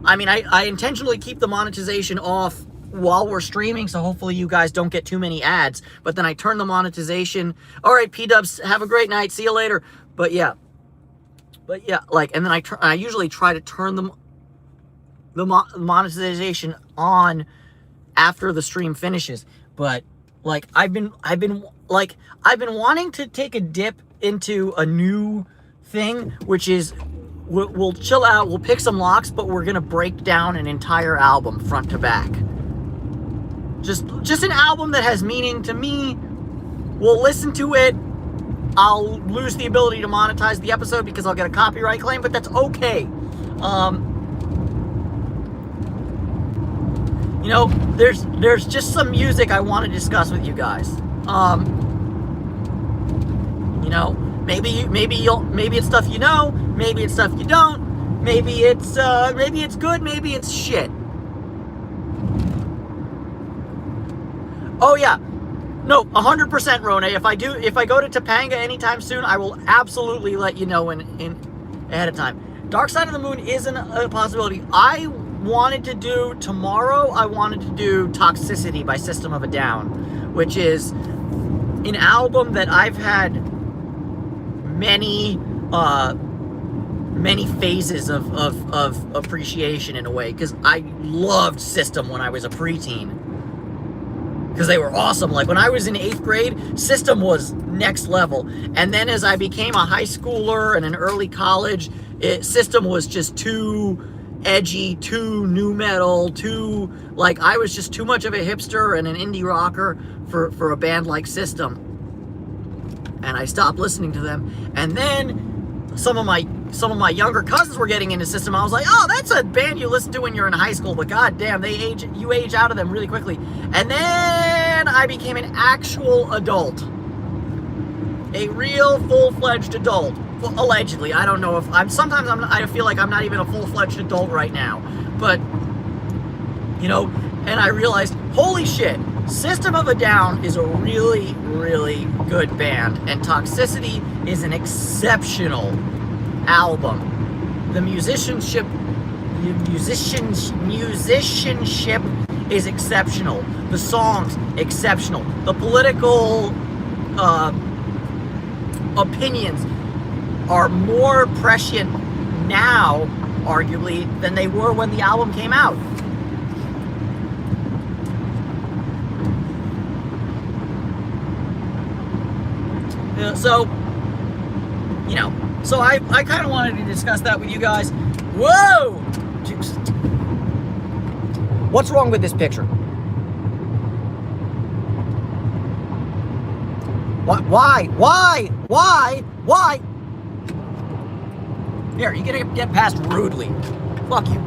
I mean, I intentionally keep the monetization off while we're streaming, so hopefully you guys don't get too many ads, but then I turn the monetization. All right, P-dubs, have a great night. See you later. But yeah, like, and then I usually try to turn the monetization on after the stream finishes. But like, I've been wanting to take a dip into a new thing, which is we'll chill out, we'll pick some locks, but we're gonna break down an entire album front to back. Just an album that has meaning to me. We'll listen to it. I'll lose the ability to monetize the episode because I'll get a copyright claim, but that's okay. You know, there's just some music I want to discuss with you guys. You know, maybe it's stuff you know, maybe it's stuff you don't, maybe it's good, maybe it's shit. Oh yeah. No, 100%, Rone. If I go to Topanga anytime soon, I will absolutely let you know in ahead of time. Dark Side of the Moon isn't a possibility. I wanted to do Toxicity by System of a Down, which is an album that I've had many phases of appreciation in a way, because I loved System when I was a preteen. Because they were awesome. Like, when I was in 8th grade, System was next level. And then as I became a high schooler and an early college, System was just too edgy, too new metal, too, like, I was just too much of a hipster and an indie rocker for a band like System. And I stopped listening to them. And then some of my younger cousins were getting into System. I was like, oh, that's a band you listen to when you're in high school, but goddamn, you age out of them really quickly. And then I became an actual adult, a real full-fledged adult. Well, allegedly, I don't know if I feel like I'm not even a full-fledged adult right now, but you know, and I realized, holy shit, System of a Down is a really, really good band, and Toxicity is an exceptional album. The musicianship is exceptional. The songs, exceptional. The political opinions are more prescient now, arguably, than they were when the album came out. So, you know, so I kind of wanted to discuss that with you guys. Whoa! What's wrong with this picture? Why? Why? Here, you're gonna get past rudely. Fuck you.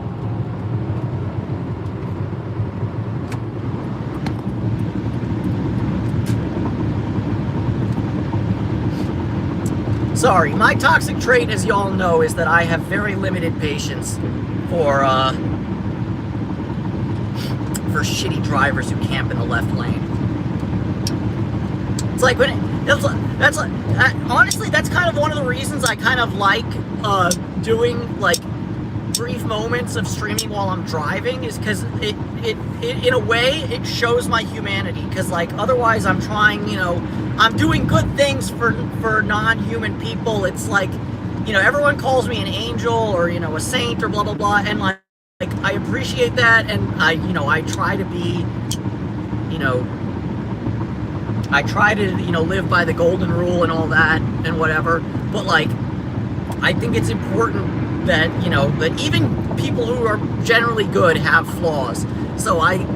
Sorry, my toxic trait, as y'all know, is that I have very limited patience for shitty drivers who camp in the left lane. It's like honestly, that's kind of one of the reasons I kind of like doing like brief moments of streaming while I'm driving, is because it in a way it shows my humanity, because like otherwise I'm trying, I'm doing good things for non-human people. It's like, everyone calls me an angel or a saint or blah blah blah, and like I appreciate that, and I try to be I try to live by the golden rule and all that and whatever, but like I think it's important that that even people who are generally good have flaws. So I'm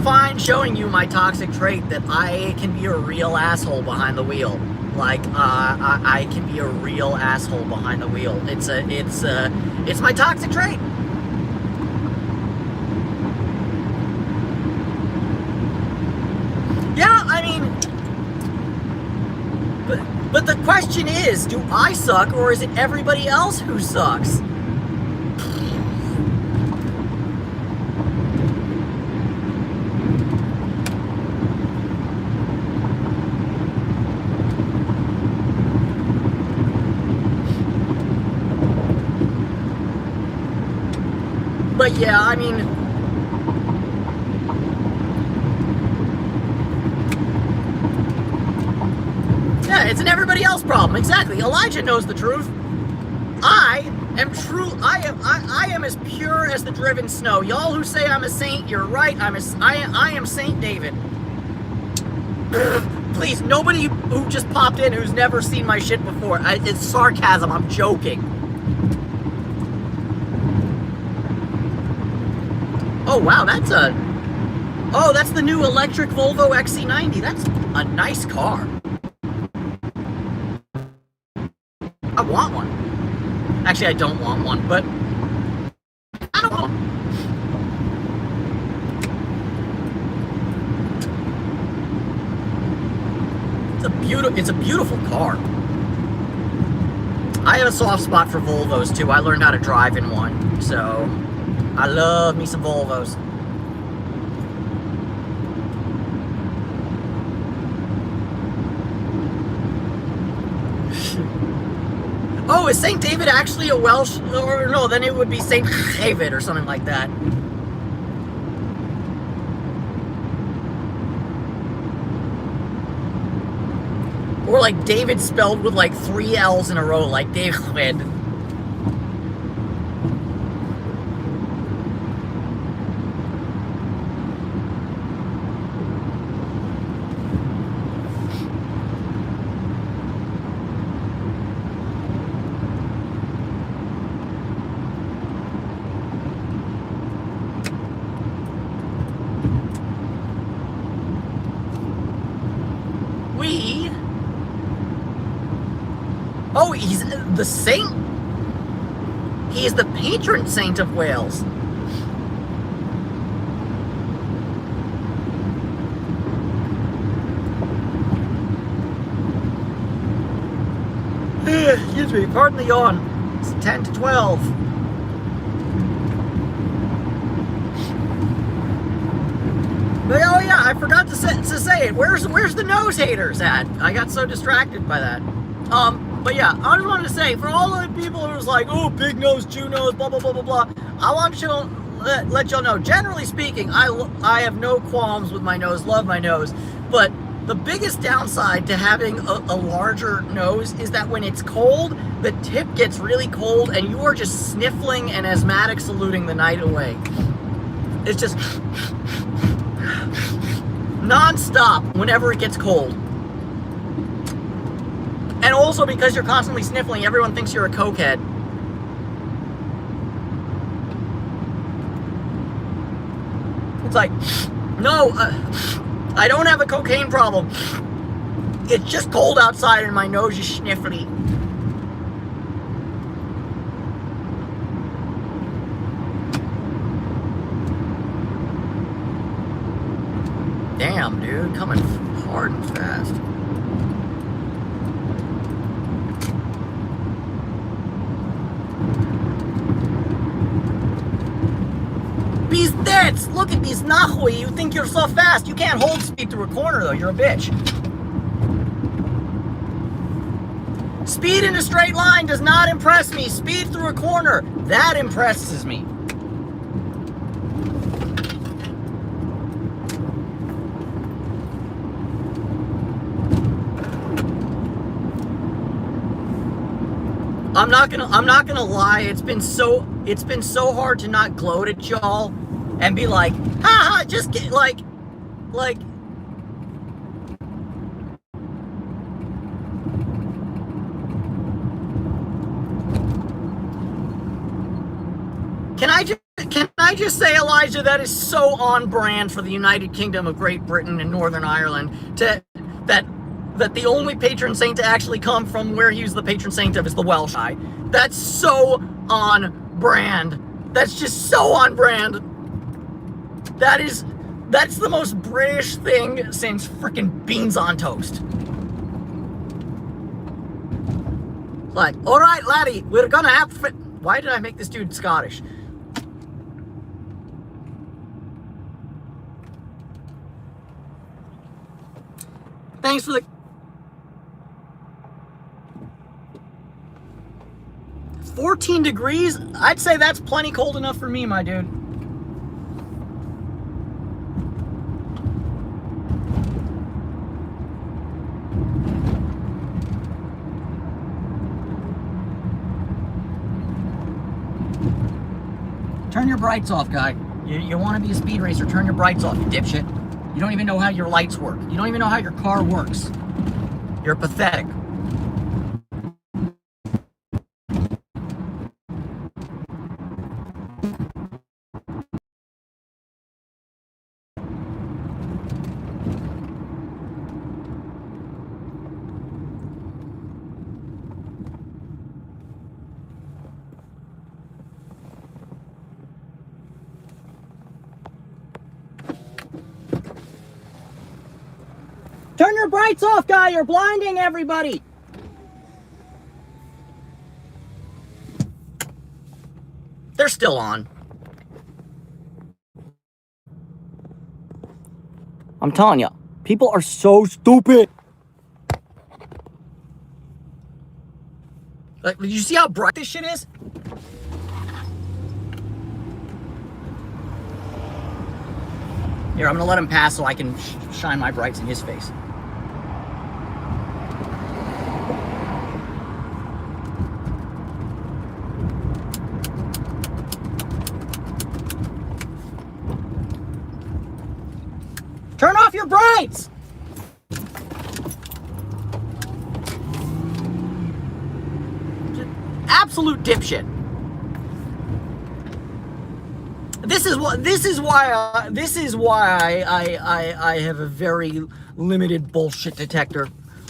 fine showing you my toxic trait, that I can be a real asshole behind the wheel. Like I can be a real asshole behind the wheel. It's my toxic trait. Yeah, I mean, but the question is, do I suck, or is it everybody else who sucks? But yeah, I mean, yeah, it's an everybody else problem. Exactly. Elijah knows the truth. I am as pure as the driven snow. Y'all who say I'm a saint, you're right. I am Saint David. Please, nobody who just popped in who's never seen my shit before. It's sarcasm. I'm joking. Oh wow, that's the new electric Volvo XC90. That's a nice car. I want one. Actually, I don't want one, but I don't want one. It's a beautiful car. I have a soft spot for Volvos too. I learned how to drive in one, so I love me some Volvos. Oh, is St. David actually a Welsh? Or no, then it would be St. David or something like that. Or like David spelled with like 3 L's in a row, like David. Oh, he's the saint. He is the patron saint of Wales. Excuse me, pardon the yawn. It's 10 to 12. But, oh yeah, I forgot to say it. Where's the nose haters at? I got so distracted by that. But yeah, I just wanted to say, for all of the people who was like, oh, big nose, chew nose, blah, blah, blah, blah, blah, I want to let y'all know, generally speaking, I have no qualms with my nose, love my nose, but the biggest downside to having a larger nose is that when it's cold, the tip gets really cold and you are just sniffling and asthmatic saluting the night away. It's just non-stop whenever it gets cold. And also because you're constantly sniffling, everyone thinks you're a cokehead. It's like, no, I don't have a cocaine problem. It's just cold outside and my nose is sniffly. Damn, dude, coming hard and fast. Pizdets! Look at these nahui. You think you're so fast. You can't hold speed through a corner, though. You're a bitch. Speed in a straight line does not impress me. Speed through a corner, that impresses me. I'm not gonna lie, it's been so hard to not gloat at y'all and be like, haha, just get like Can I just say, Elijah, that is so on brand for the United Kingdom of Great Britain and Northern Ireland that the only patron saint to actually come from where he was the patron saint of is the Welsh guy. That's so on brand. That's just so on brand. That's the most British thing since frickin' beans on toast. Like, all right, laddie, we're gonna have to. Why did I make this dude Scottish? Thanks for the 14 degrees. I'd say that's plenty cold enough for me, my dude. Turn your brights off, guy. You want to be a speed racer, turn your brights off, you dipshit. You don't even know how your lights work. You don't even know how your car works. You're pathetic. Turn your brights off, guy. You're blinding everybody. They're still on. I'm telling you, people are so stupid. Like, did you see how bright this shit is? Here, I'm gonna let him pass so I can shine my brights in his face. Turn off your brights! Absolute dipshit. This is why I have a very limited bullshit detector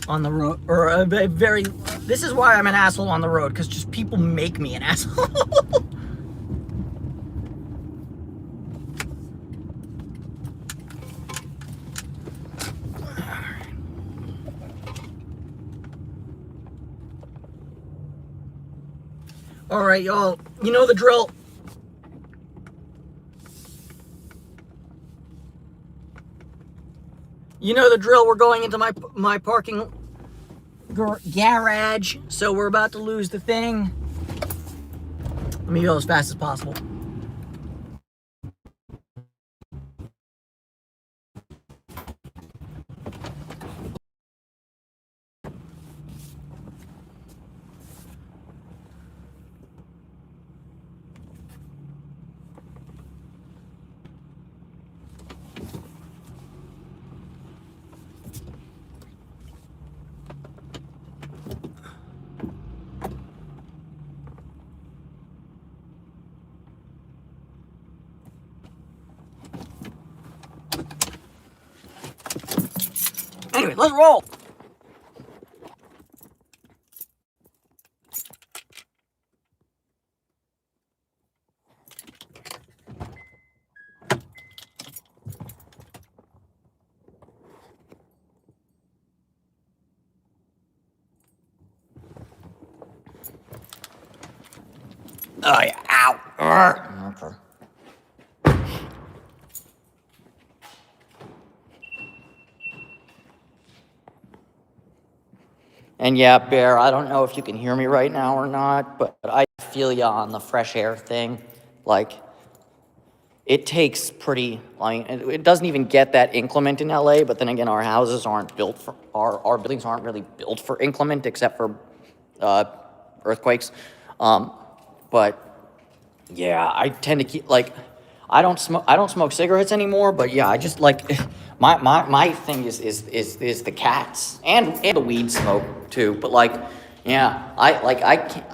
on the road, or a very. This is why I'm an asshole on the road, because just people make me an asshole. All right, y'all. You know the drill. You know the drill. We're going into my parking garage, so we're about to lose the thing. Let me go as fast as possible. let's roll. Oh yeah, ow. Okay. And yeah, Bear, I don't know if you can hear me right now or not, but I feel ya on the fresh air thing. Like, it takes pretty, like, it doesn't even get that inclement in LA, but then again, our houses aren't built for, our buildings aren't really built for inclement except for earthquakes. But yeah, I tend to keep, like, I don't smoke cigarettes anymore, but yeah, I just like my thing is the cats and the weed smoke too. But like, yeah, I can't,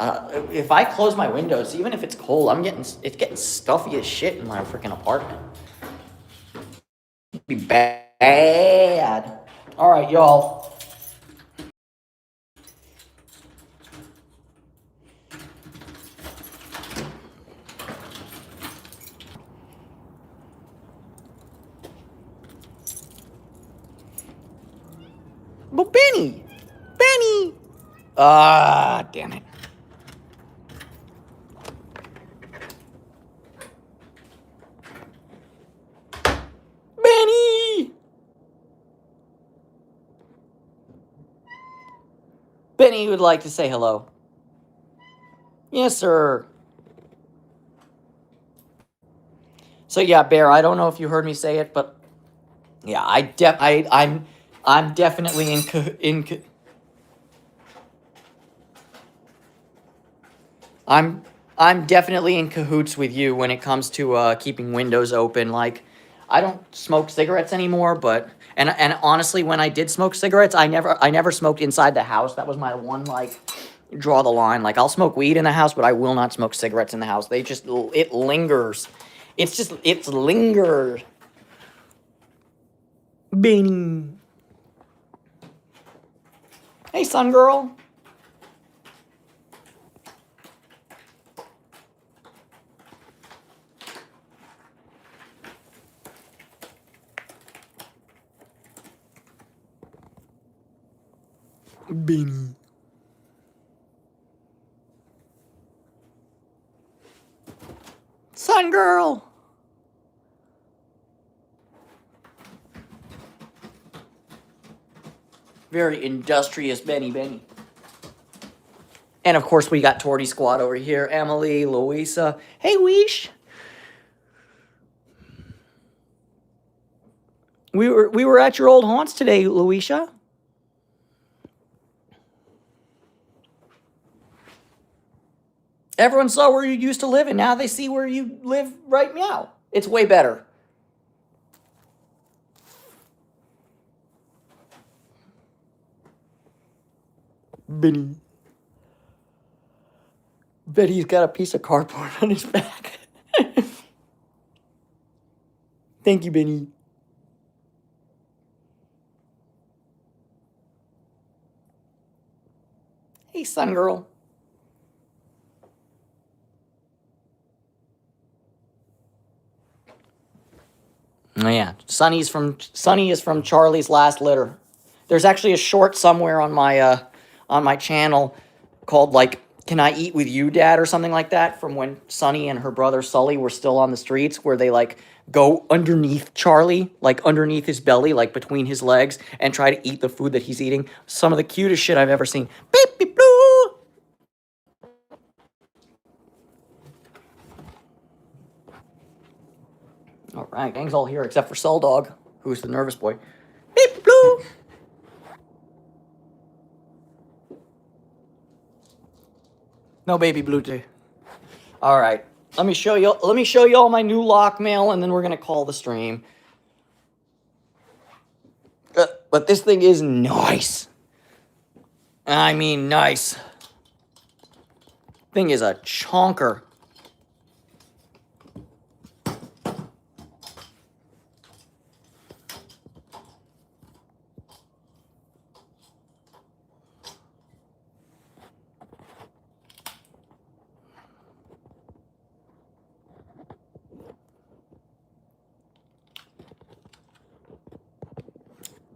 if I close my windows, even if it's cold, it's getting stuffy as shit in my freaking apartment. It'd be bad. All right, y'all. But Benny. Ah, damn it. Benny. Benny would like to say hello. Yes, sir. So yeah, Bear, I don't know if you heard me say it, but yeah, I'm definitely I'm I'm definitely in cahoots with you when it comes to keeping windows open. Like, I don't smoke cigarettes anymore, but and honestly, when I did smoke cigarettes, I never smoked inside the house. That was my one like draw the line. Like, I'll smoke weed in the house, but I will not smoke cigarettes in the house. It lingers. It's lingered. Bing. Hey, sun girl. Beanie. Sun girl. Very industrious Benny. And of course, we got Torty Squad over here. Emily, Louisa. Hey, Weesh. We were at your old haunts today, Louisa. Everyone saw where you used to live, and now they see where you live right now. It's way better. Benny. Bet he's got a piece of cardboard on his back. Thank you, Benny. Hey, sun girl. Oh yeah, Sunny is from Charlie's Last Litter. There's actually a short somewhere on my channel called like "Can I Eat with You, Dad?" or something like that, from when Sunny and her brother Sully were still on the streets, where they like go underneath Charlie, like underneath his belly, like between his legs, and try to eat the food that he's eating. Some of the cutest shit I've ever seen. Beep beep blue. All right, gang's all here except for Soul Dog, who's the nervous boy. Beep blue. No baby blue too. All right, let me show you. Let me show you all my new lock mail, and then we're gonna call the stream. But this thing is nice. I mean, nice. Thing is a chonker.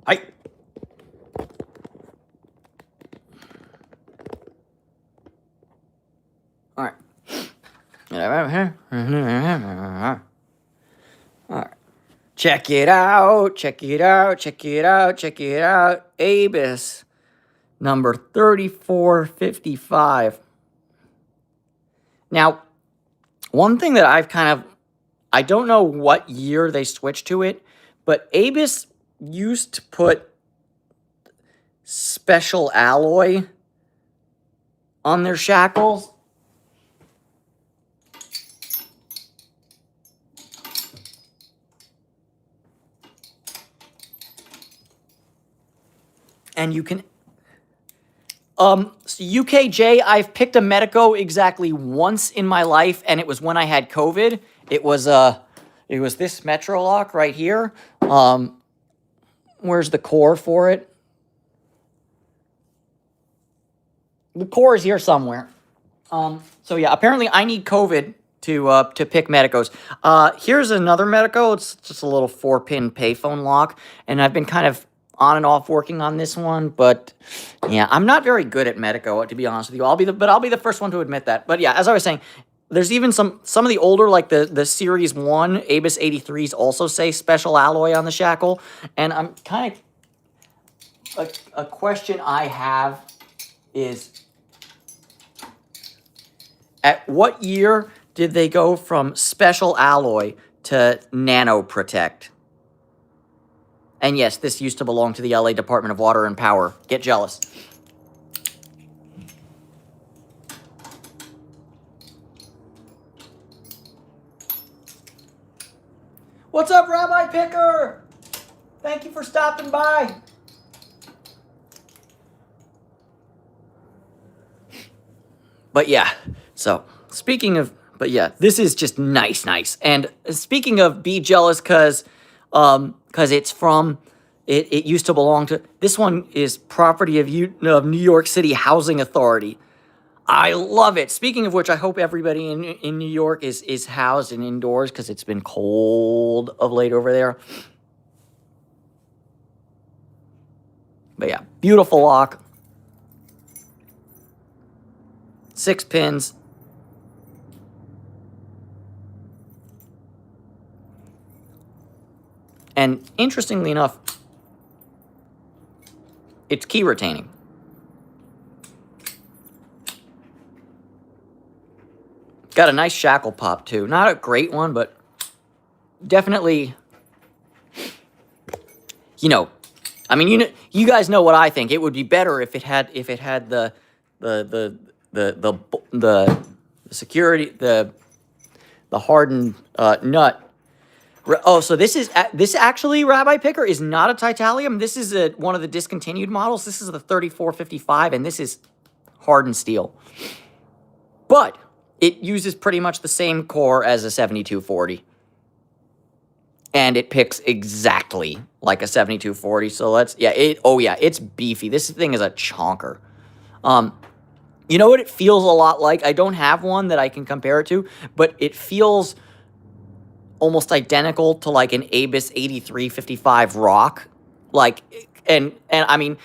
Hi. All right. All right. Check it out. Check it out. Check it out. Check it out. Abus number 3455. Now, one thing that I don't know what year they switched to it, but Abus used to put special alloy on their shackles. And you can... UKJ, I've picked a Medico exactly once in my life, and it was when I had COVID. It was this Metro lock right here. Where's the core for it? The core is here somewhere. So yeah, apparently I need COVID to pick Medicos. Here's another Medico. It's just a little 4-pin payphone lock, and I've been kind of on and off working on this one, but yeah, I'm not very good at Medico, to be honest with you. I'll be the first one to admit that. But yeah, as I was saying, there's even some of the older, like the Series 1 Abus 83s also say special alloy on the shackle, and I'm kind of... A question I have is, at what year did they go from special alloy to nano protect? And yes, this used to belong to the LA Department of Water and Power. Get jealous. What's up, Rabbi Picker? Thank you for stopping by. But yeah, so speaking of, but yeah, this is just nice. And speaking of be jealous, because it's from, it used to belong to, this one is property of New York City Housing Authority. I love it. Speaking of which, I hope everybody in New York is housed and indoors, because it's been cold of late over there. But yeah, beautiful lock. 6 pins. And interestingly enough, it's key retaining. Got a nice shackle pop too. Not a great one, but definitely, I mean, you guys know what I think. It would be better if it had the security, the hardened nut. Oh, so this actually, Rabbi Picker, is not a titanium. This is one of the discontinued models. This is the 3455, and this is hardened steel. But it uses pretty much the same core as a 7240. And it picks exactly like a 7240. So it's beefy. This thing is a chonker. You know what it feels a lot like? I don't have one that I can compare it to, but it feels almost identical to like an Abus 8355 Rock. Like, and I mean,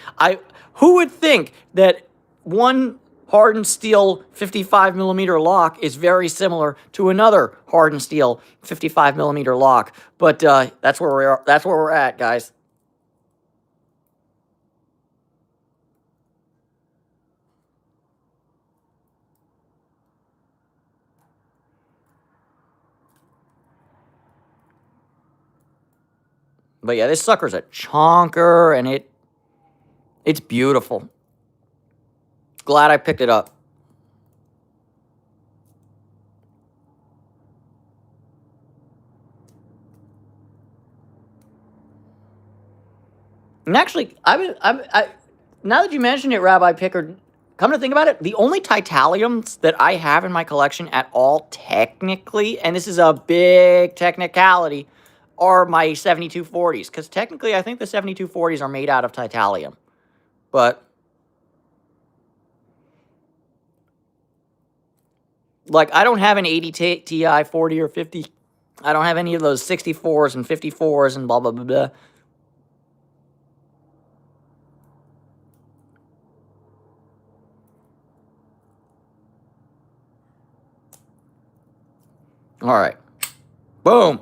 who would think that one hardened steel 55 millimeter lock is very similar to another hardened steel 55 millimeter lock? But that's where we are. That's where we're at, guys. But yeah, this sucker's a chonker, and it's beautiful. Glad I picked it up. And actually, now that you mentioned it, Rabbi Picker, come to think about it, the only titaniums that I have in my collection at all, technically, and this is a big technicality, are my 7240s. Because technically, I think the 7240s are made out of titanium. But like, I don't have an 80 Ti 40 or 50. I don't have any of those 64s and 54s and blah, blah, blah, blah. All right. Boom.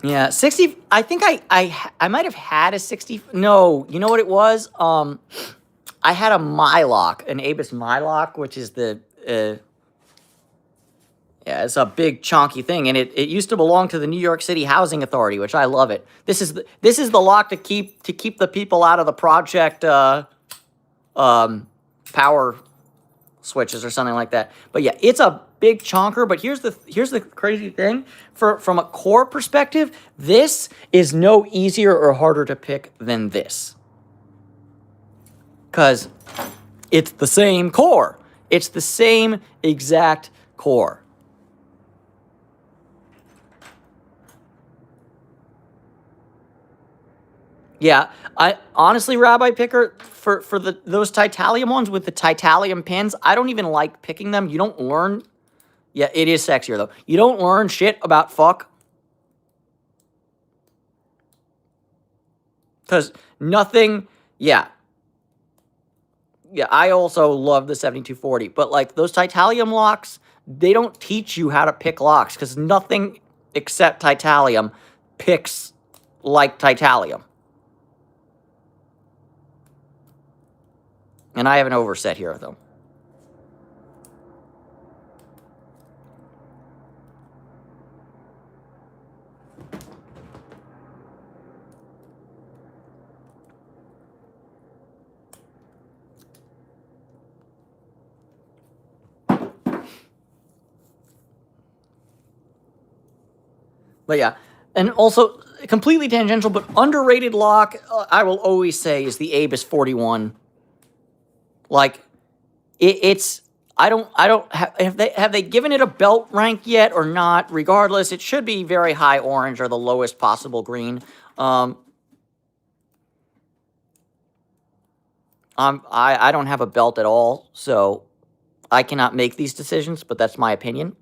Yeah, 60. I think I might have had a 60. No, you know what it was? I had a Mylock, an Abus Mylock, which is the yeah, it's a big chonky thing, and it used to belong to the New York City Housing Authority, which I love it. This is the lock to keep the people out of the project power switches or something like that. But yeah, it's a big chonker. But here's the crazy thing: from a core perspective, this is no easier or harder to pick than this, because it's the same core. It's the same exact core. Yeah, I honestly, Rabbi Picker, for those titanium ones with the titanium pins, I don't even like picking them. You don't learn. Yeah, it is sexier though. You don't learn shit about fuck, because nothing. Yeah, yeah. I also love the 7240, but like those titanium locks, they don't teach you how to pick locks because nothing except titanium picks like titanium. And I have an overset here, though. But yeah, and also completely tangential, but underrated lock, I will always say, is the Abus 41. Like, it's I don't have they given it a belt rank yet or not? Regardless, it should be very high orange or the lowest possible green. I don't have a belt at all, so I cannot make these decisions, but that's my opinion.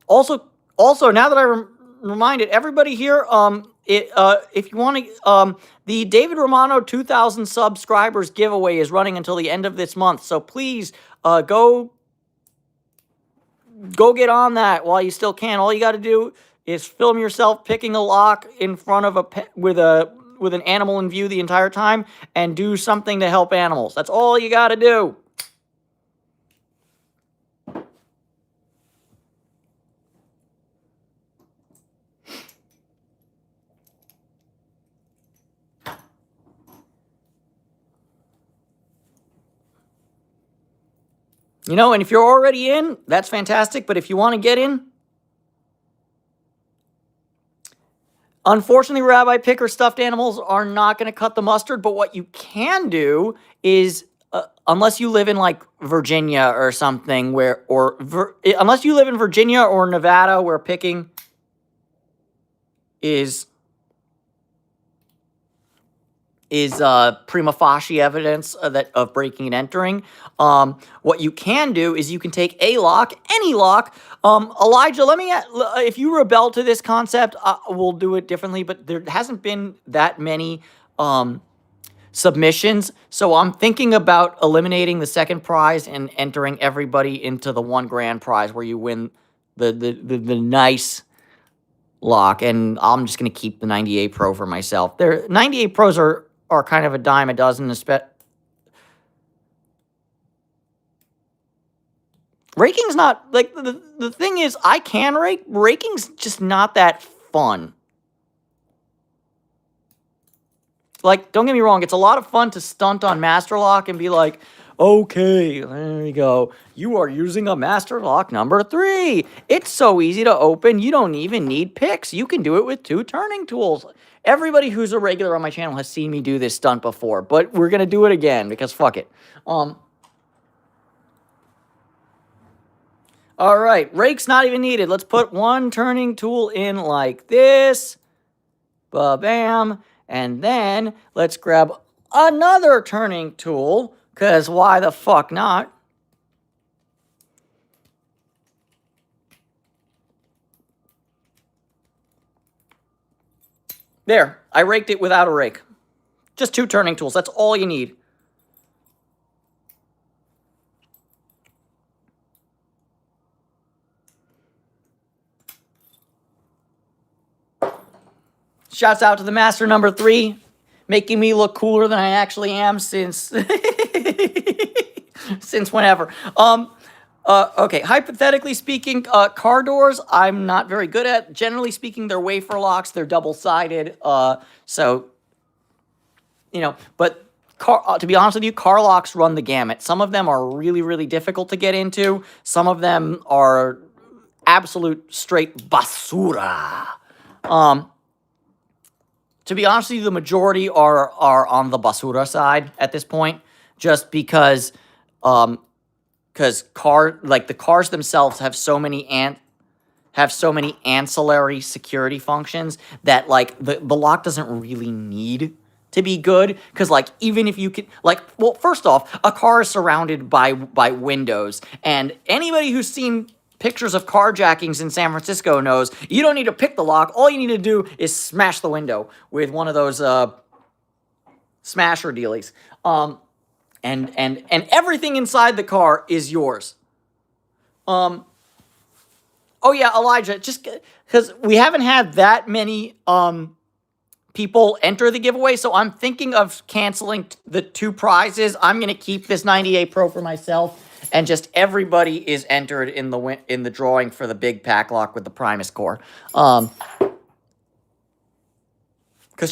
Also, now that I reminded everybody here, if you want to, the David Romano 2,000 subscribers giveaway is running until the end of this month. So please, go get on that while you still can. All you got to do is film yourself picking a lock in front of with an animal in view the entire time, and do something to help animals. That's all you got to do. You know, and if you're already in, that's fantastic. But if you want to get in, unfortunately, Rabbi Picker stuffed animals are not going to cut the mustard. But what you can do is, unless you live in like Virginia or something, unless you live in Virginia or Nevada, where picking is prima facie evidence of breaking and entering. What you can do is you can take a lock, any lock. Elijah, if you rebel to this concept, we'll do it differently, but there hasn't been that many submissions, so I'm thinking about eliminating the second prize and entering everybody into the one grand prize where you win the nice lock, and I'm just going to keep the 98 Pro for myself. 98 Pros are kind of a dime a dozen. Raking's not, like, the thing is, I can rake. Raking's just not that fun. Like, don't get me wrong, it's a lot of fun to stunt on Master Lock and be like, okay, there we go. You are using a Master Lock number 3. It's so easy to open, you don't even need picks. You can do it with 2 turning tools. Everybody who's a regular on my channel has seen me do this stunt before, but we're going to do it again because fuck it. All right, rake's not even needed. Let's put 1 turning tool in like this. Ba-bam. And then let's grab another turning tool, because why the fuck not? There, I raked it without a rake. Just 2 turning tools, that's all you need. Shouts out to the master number 3, making me look cooler than I actually am since since whenever. Okay, hypothetically speaking, car doors I'm not very good at. Generally speaking, they're wafer locks, they're double-sided, so, you know, but to be honest with you, car locks run the gamut. Some of them are really, really difficult to get into. Some of them are absolute straight basura. To be honest with you, the majority are on the basura side at this point, just because the cars themselves have so many ancillary security functions that like the lock doesn't really need to be good, because like even if you could, like, well, first off, a car is surrounded by windows, and anybody who's seen pictures of carjackings in San Francisco knows you don't need to pick the lock. All you need to do is smash the window with one of those smasher dealies. And everything inside the car is yours. Oh yeah, Elijah, just because we haven't had that many people enter the giveaway, so I'm thinking of canceling the 2 prizes. I'm gonna keep this 98 Pro for myself, and just everybody is entered in the drawing for the big pack lock with the Primus core. Because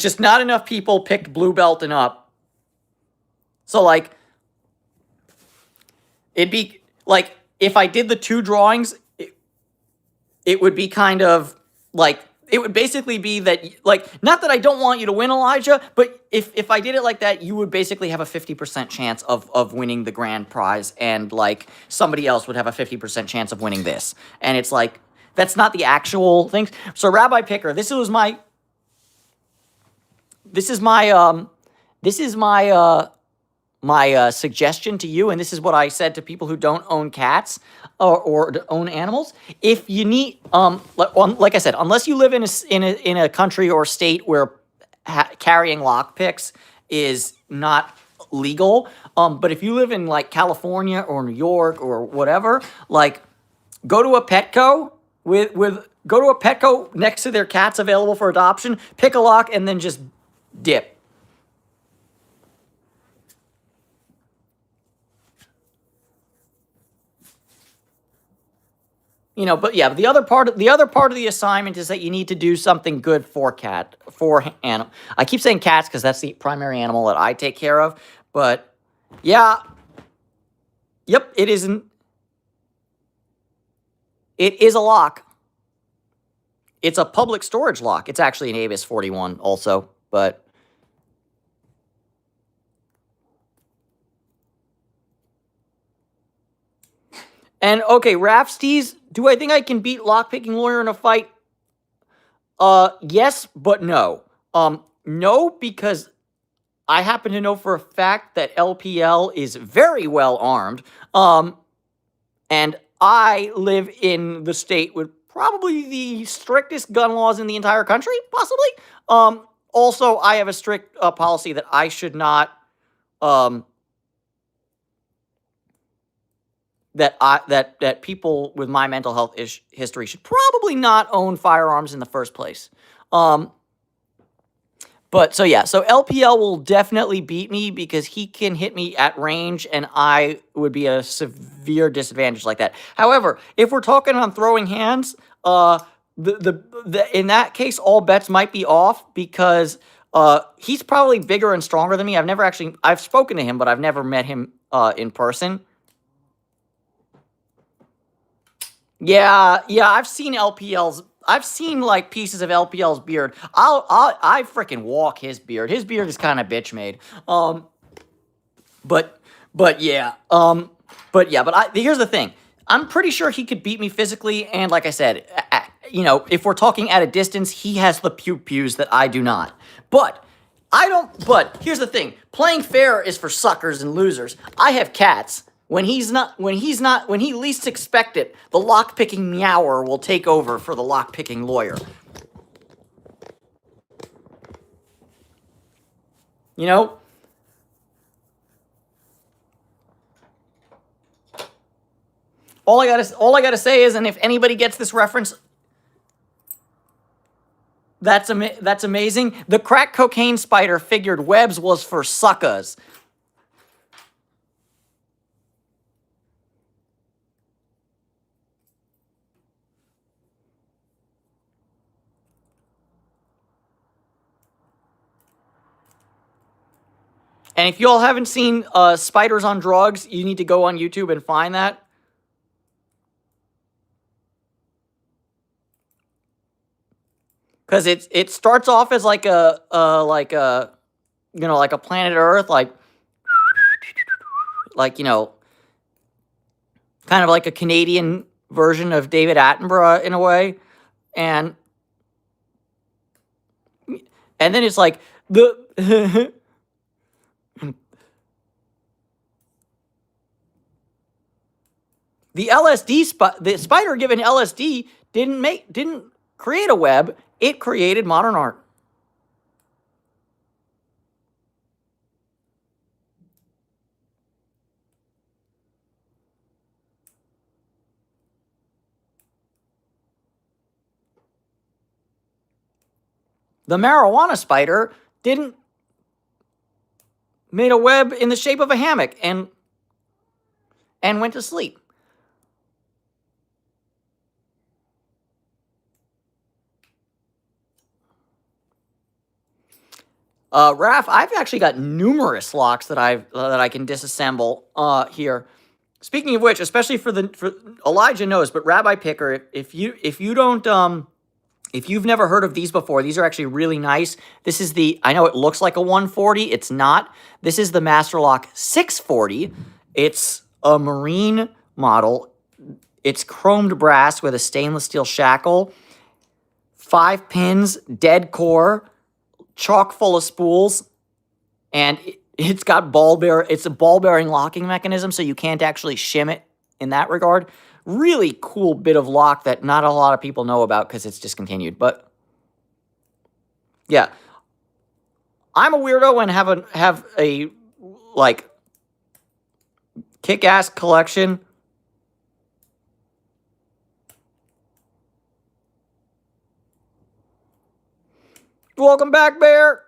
just not enough people picked Blue Belt and up. So like, it'd be like if I did the 2 drawings, it would be kind of like, it would basically be that, like, not that I don't want you to win, Elijah, but if I did it like that, you would basically have a 50% chance of winning the grand prize, and, like, somebody else would have a 50% chance of winning this. And it's like, that's not the actual thing. So, Rabbi Picker, this is my suggestion to you, and this is what I said to people who don't own cats or own animals. If you need, like I said, unless you live in a country or state where carrying lockpicks is not legal, but if you live in like California or New York or whatever, like go to a Petco go to a Petco next to their cats available for adoption, pick a lock, and then just dip. You know, but yeah, the other part of the assignment is that you need to do something good for animal. I keep saying cats because that's the primary animal that I take care of. But yeah, yep, it isn't. It is a lock. It's a public storage lock. It's actually an ABIS 41 also, but. And okay, Rafsties, do I think I can beat Lockpicking Lawyer in a fight? Yes, but no. No, because I happen to know for a fact that LPL is very well armed. And I live in the state with probably the strictest gun laws in the entire country, possibly. Also, I have a strict policy that I should not, that people with my mental health history should probably not own firearms in the first place. But so yeah, so LPL will definitely beat me because he can hit me at range, and I would be at a severe disadvantage like that. However, if we're talking on throwing hands, in that case, all bets might be off because he's probably bigger and stronger than me. I've spoken to him, but I've never met him in person. Yeah, I've seen like pieces of LPL's beard. I freaking walk his beard. His beard is kind of bitch made. But here's the thing. I'm pretty sure he could beat me physically, and like I said, if we're talking at a distance, he has the pew-pews that I do not. But here's the thing. Playing fair is for suckers and losers. I have cats. When he least expect it, the lock-picking meower will take over for the lock-picking lawyer. You know, all I gotta say is, and if anybody gets this reference, that's amazing. The crack cocaine spider figured webs was for suckers. And if you all haven't seen Spiders on Drugs, you need to go on YouTube and find that. Because it starts off as like a like a planet Earth, like kind of like a Canadian version of David Attenborough in a way, and then it's like the the spider given LSD didn't create a web, it created modern art. The marijuana spider didn't made a web in the shape of a hammock and went to sleep. Raph, I've actually got numerous locks that I can disassemble here. Speaking of which, especially for Elijah knows, but Rabbi Picker, if you don't if you've never heard of these before, these are actually really nice. This is I know it looks like a 140, it's not. This is the Master Lock 640. It's a marine model. It's chromed brass with a stainless steel shackle, 5 pins, dead core, chock full of spools, and it's got it's a ball bearing locking mechanism, so you can't actually shim it in that regard. Really cool bit of lock that not a lot of people know about because it's discontinued. But yeah, I'm a weirdo and have a like kick-ass collection. Welcome back, Bear.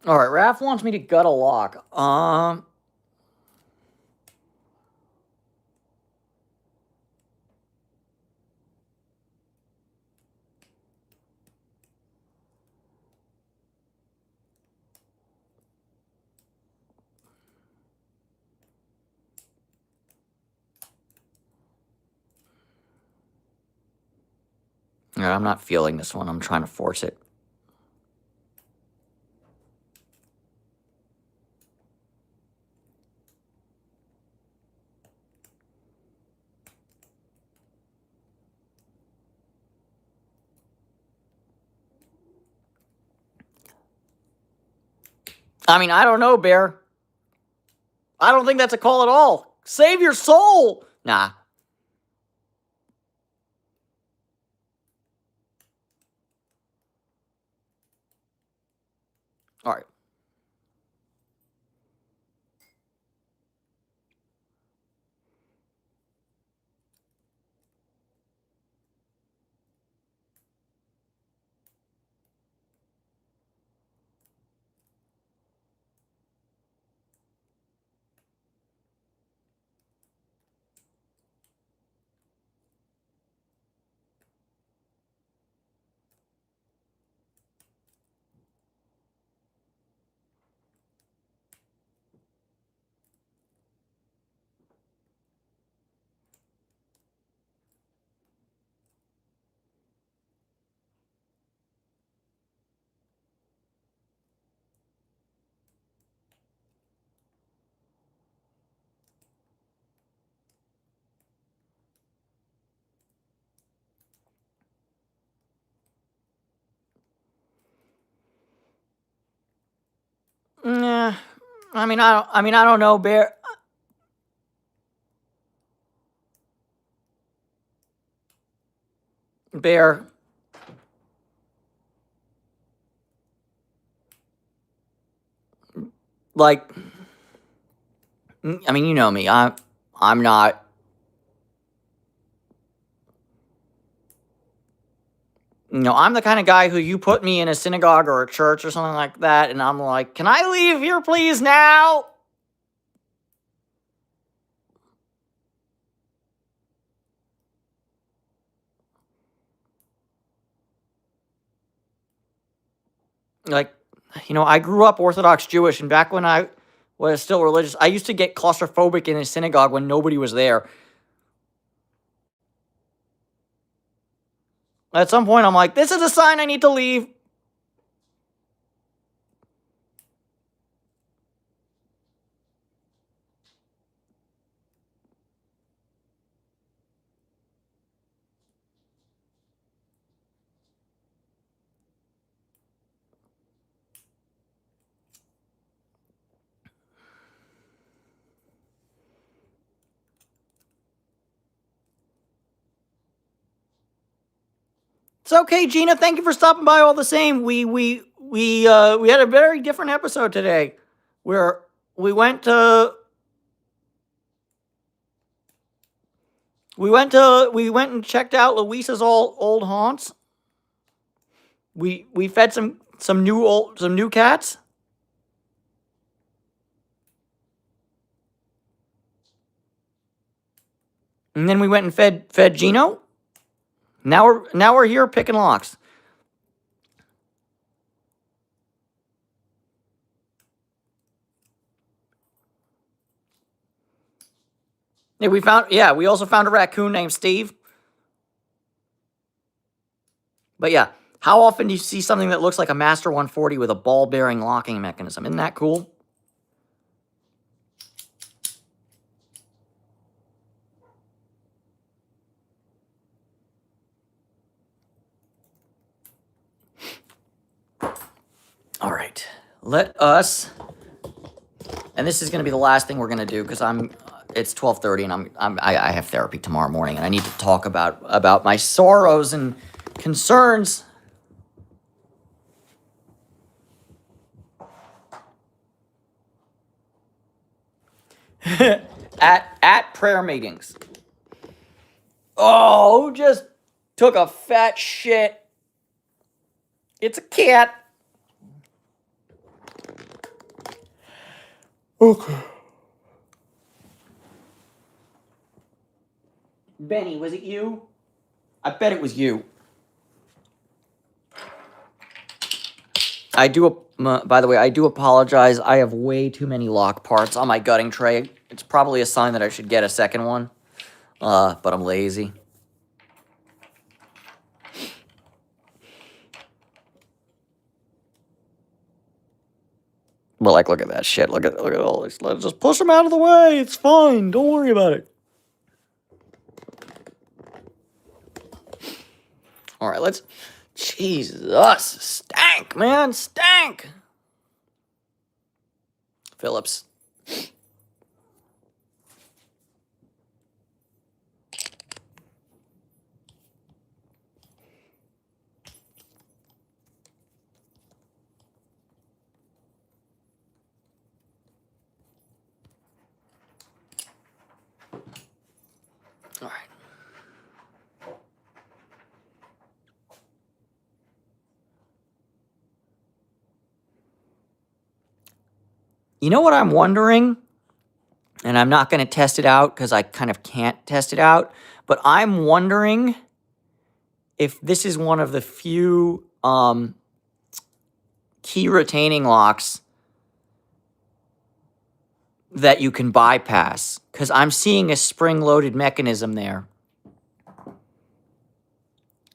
All right, Raph wants me to gut a lock. Yeah, I'm not feeling this one. I'm trying to force it. I mean, I don't know, Bear. I don't think that's a call at all. Save your soul. Nah. All right. I don't know, Bear. Bear. Like, I mean, you know me. I'm not. I'm the kind of guy who you put me in a synagogue or a church or something like that, and I'm like, can I leave here, please, now? Like, I grew up Orthodox Jewish, and back when I was still religious, I used to get claustrophobic in a synagogue when nobody was there. At some point, I'm like, this is a sign I need to leave. It's okay, Gina. Thank you for stopping by all the same. We had a very different episode today where we went to we went and checked out Luisa's old haunts. We fed some new cats. And then we went and fed Gino. Now we're here picking locks. We also found a raccoon named Steve. But yeah, how often do you see something that looks like a Master 140 with a ball bearing locking mechanism? Isn't that cool? All right, let us, and this is going to be the last thing we're going to do because it's 12:30 and I have therapy tomorrow morning and I need to talk about my sorrows and concerns. at prayer meetings. Oh, who just took a fat shit? It's a cat. Okay. Benny, was it you? I bet it was you. By the way, I do apologize. I have way too many lock parts on my gutting tray. It's probably a sign that I should get a second one. But I'm lazy. But like, look at that shit. Look at all this. Let's just push them out of the way. It's fine. Don't worry about it. All right, let's. Jesus, stank, man, stank. Phillips. All right. You know what I'm wondering? And I'm not going to test it out because I kind of can't test it out. But I'm wondering if this is one of the few key retaining locks that you can bypass. Because I'm seeing a spring-loaded mechanism there.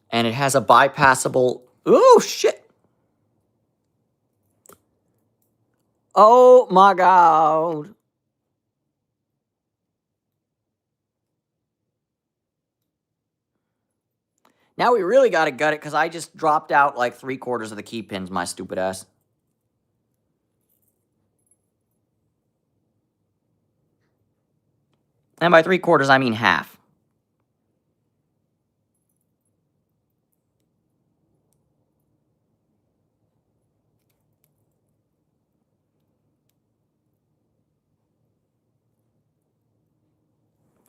And it has a bypassable... Ooh, shit! Oh, my God. Now we really got to gut it because I just dropped out like 3/4 of the key pins, my stupid ass. And by 3/4, I mean half.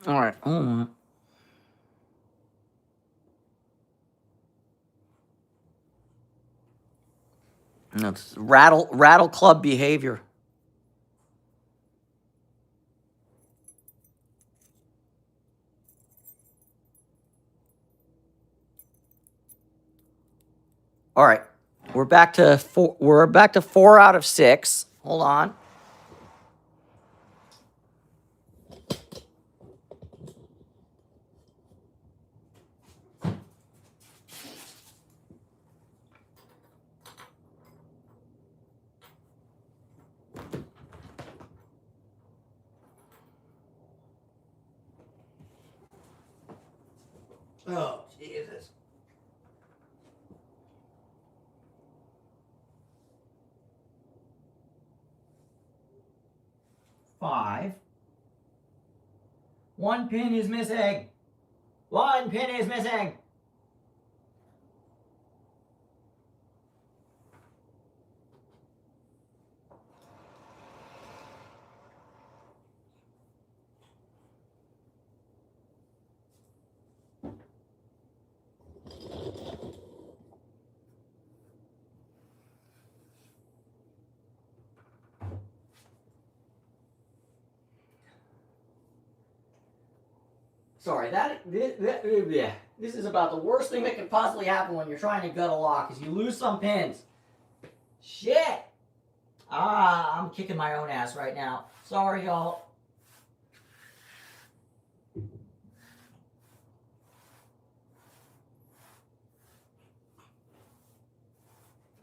All right. That's rattle club behavior. All right. We're back to 4. We're back to 4 out of 6. Hold on. Oh, Jesus. 5. 1 pin is missing. 1 pin is missing. Sorry, this is about the worst thing that could possibly happen when you're trying to gut a lock is you lose some pins. Shit! I'm kicking my own ass right now. Sorry, y'all.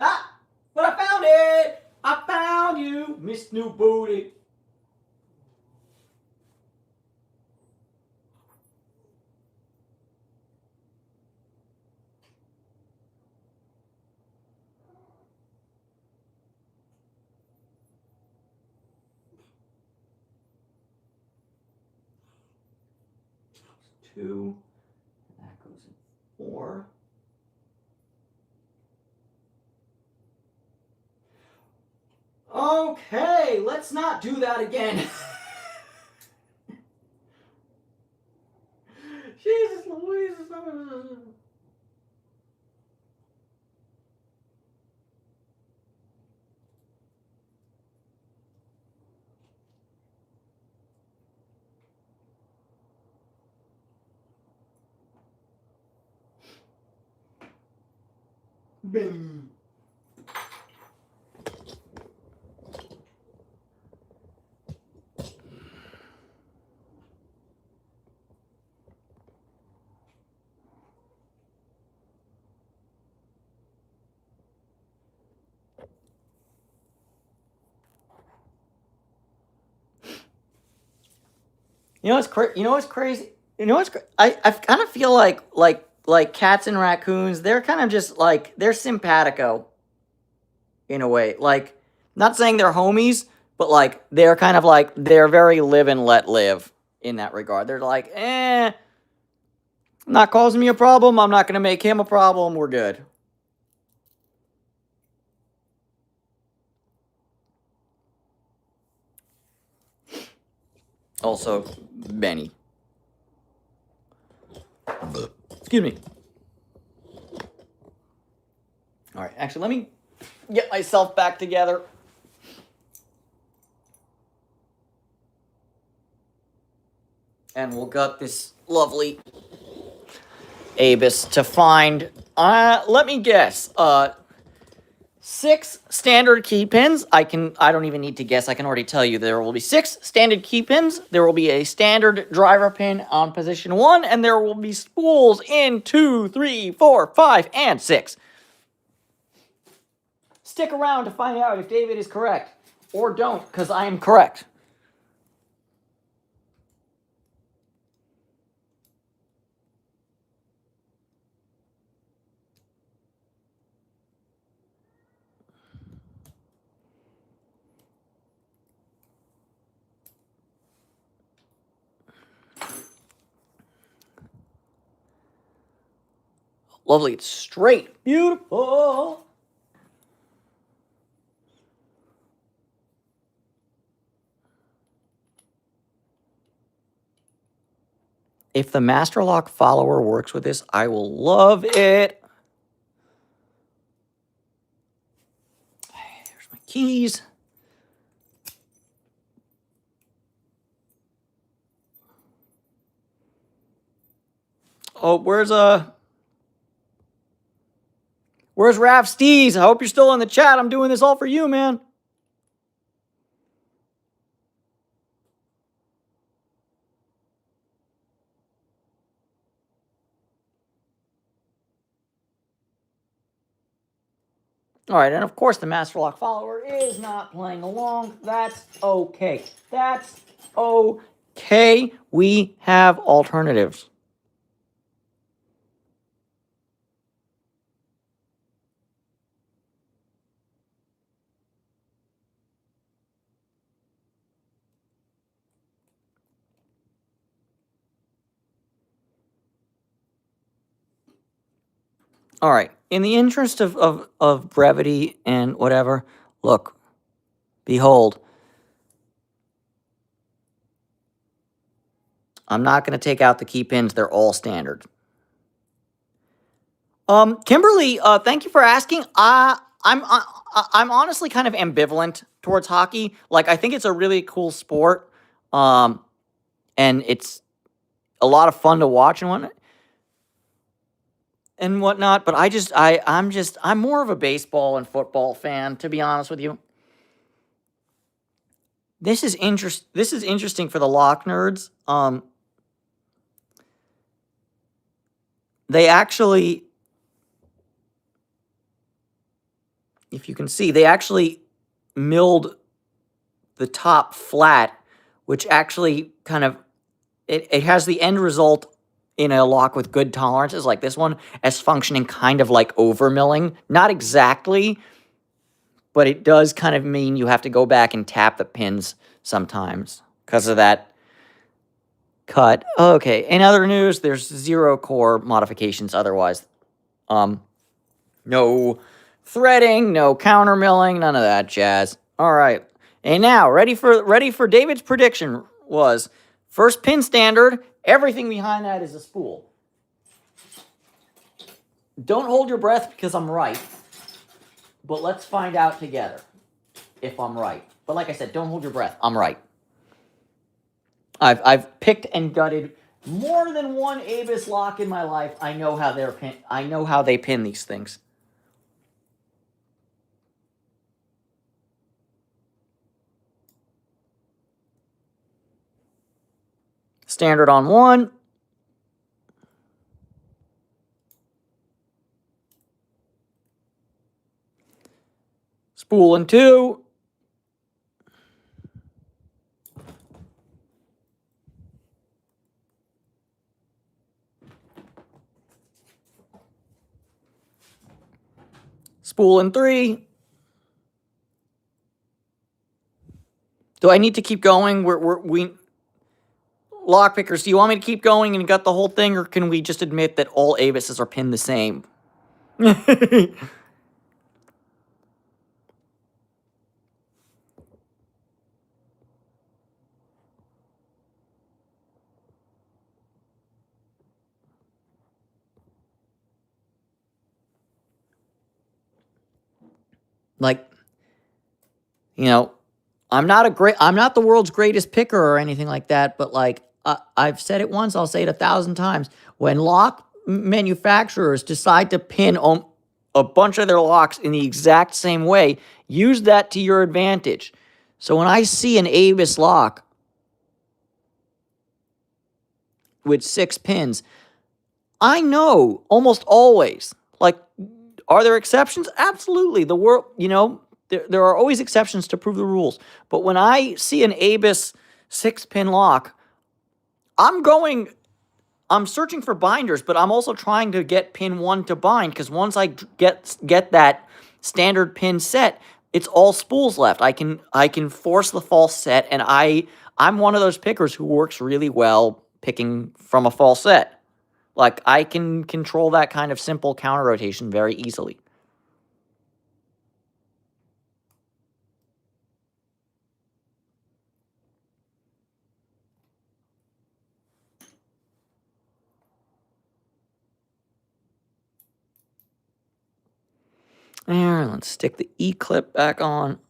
Ah! But I found it! I found you, Miss New Booty. Two. That goes in 4. Okay, let's not do that again. Jesus Louise. Bing. You know what's crazy? You know what's crazy? You know what's I kind of feel like cats and raccoons. They're kind of just like they're simpatico in a way. Like, not saying they're homies, but like they're kind of like they're very live and let live in that regard. They're like, not causing me a problem. I'm not gonna make him a problem. We're good. Also, Benny. Excuse me. All right, actually, let me get myself back together. And we'll gut this lovely Abus to find, let me guess, 6 standard key pins. I don't even need to guess. I can already tell you there will be 6 standard key pins. There will be a standard driver pin on position 1, and there will be spools in 2, 3, 4, 5, and 6. Stick around to find out if David is correct. Or don't, because I am correct. Lovely. It's straight. Beautiful. If the Master Lock follower works with this, I will love it. There's my keys. Oh, where's Raph Steez? I hope you're still in the chat. I'm doing this all for you, man. All right, and of course the Master Lock follower is not playing along. That's okay. That's okay. We have alternatives. All right. In the interest of brevity and whatever, look, behold. I'm not going to take out the key pins. They're all standard. Kimberly, thank you for asking. I'm honestly kind of ambivalent towards hockey. Like, I think it's a really cool sport. And it's a lot of fun to watch and whatnot. But I'm more of a baseball and football fan, to be honest with you. This is interesting for the lock nerds. They actually, if you can see, they actually milled the top flat, which actually kind of, it has the end result in a lock with good tolerances like this one as functioning kind of like over milling. Not exactly, but it does kind of mean you have to go back and tap the pins sometimes because of that cut. Okay, in other news, there's 0 core modifications otherwise. No threading, no counter milling, none of that jazz. All right. And now, ready for David's prediction was first pin standard, everything behind that is a spool. Don't hold your breath because I'm right. But let's find out together if I'm right. But like I said, don't hold your breath. I'm right. I've picked and gutted more than one Avis lock in my life. I know how they pin these things. Standard on 1. Spool in 2. Spool in 3. Do I need to keep going? Lockpickers, do you want me to keep going and gut the whole thing, or can we just admit that all Avises are pinned the same? Like, you know, I'm not the world's greatest picker or anything like that, but like, I've said it once, I'll say it 1,000 times. When lock manufacturers decide to pin a bunch of their locks in the exact same way, use that to your advantage. So when I see an Avis lock with 6 pins, I know almost always, like, are there exceptions? Absolutely. The world, there are always exceptions to prove the rules. But when I see an Avis 6-pin lock, I'm searching for binders, but I'm also trying to get pin 1 to bind, because once I get that standard pin set, it's all spools left. I can force the false set, and I'm one of those pickers who works really well picking from a false set. Like, I can control that kind of simple counter rotation very easily. There, let's stick the E-clip back on.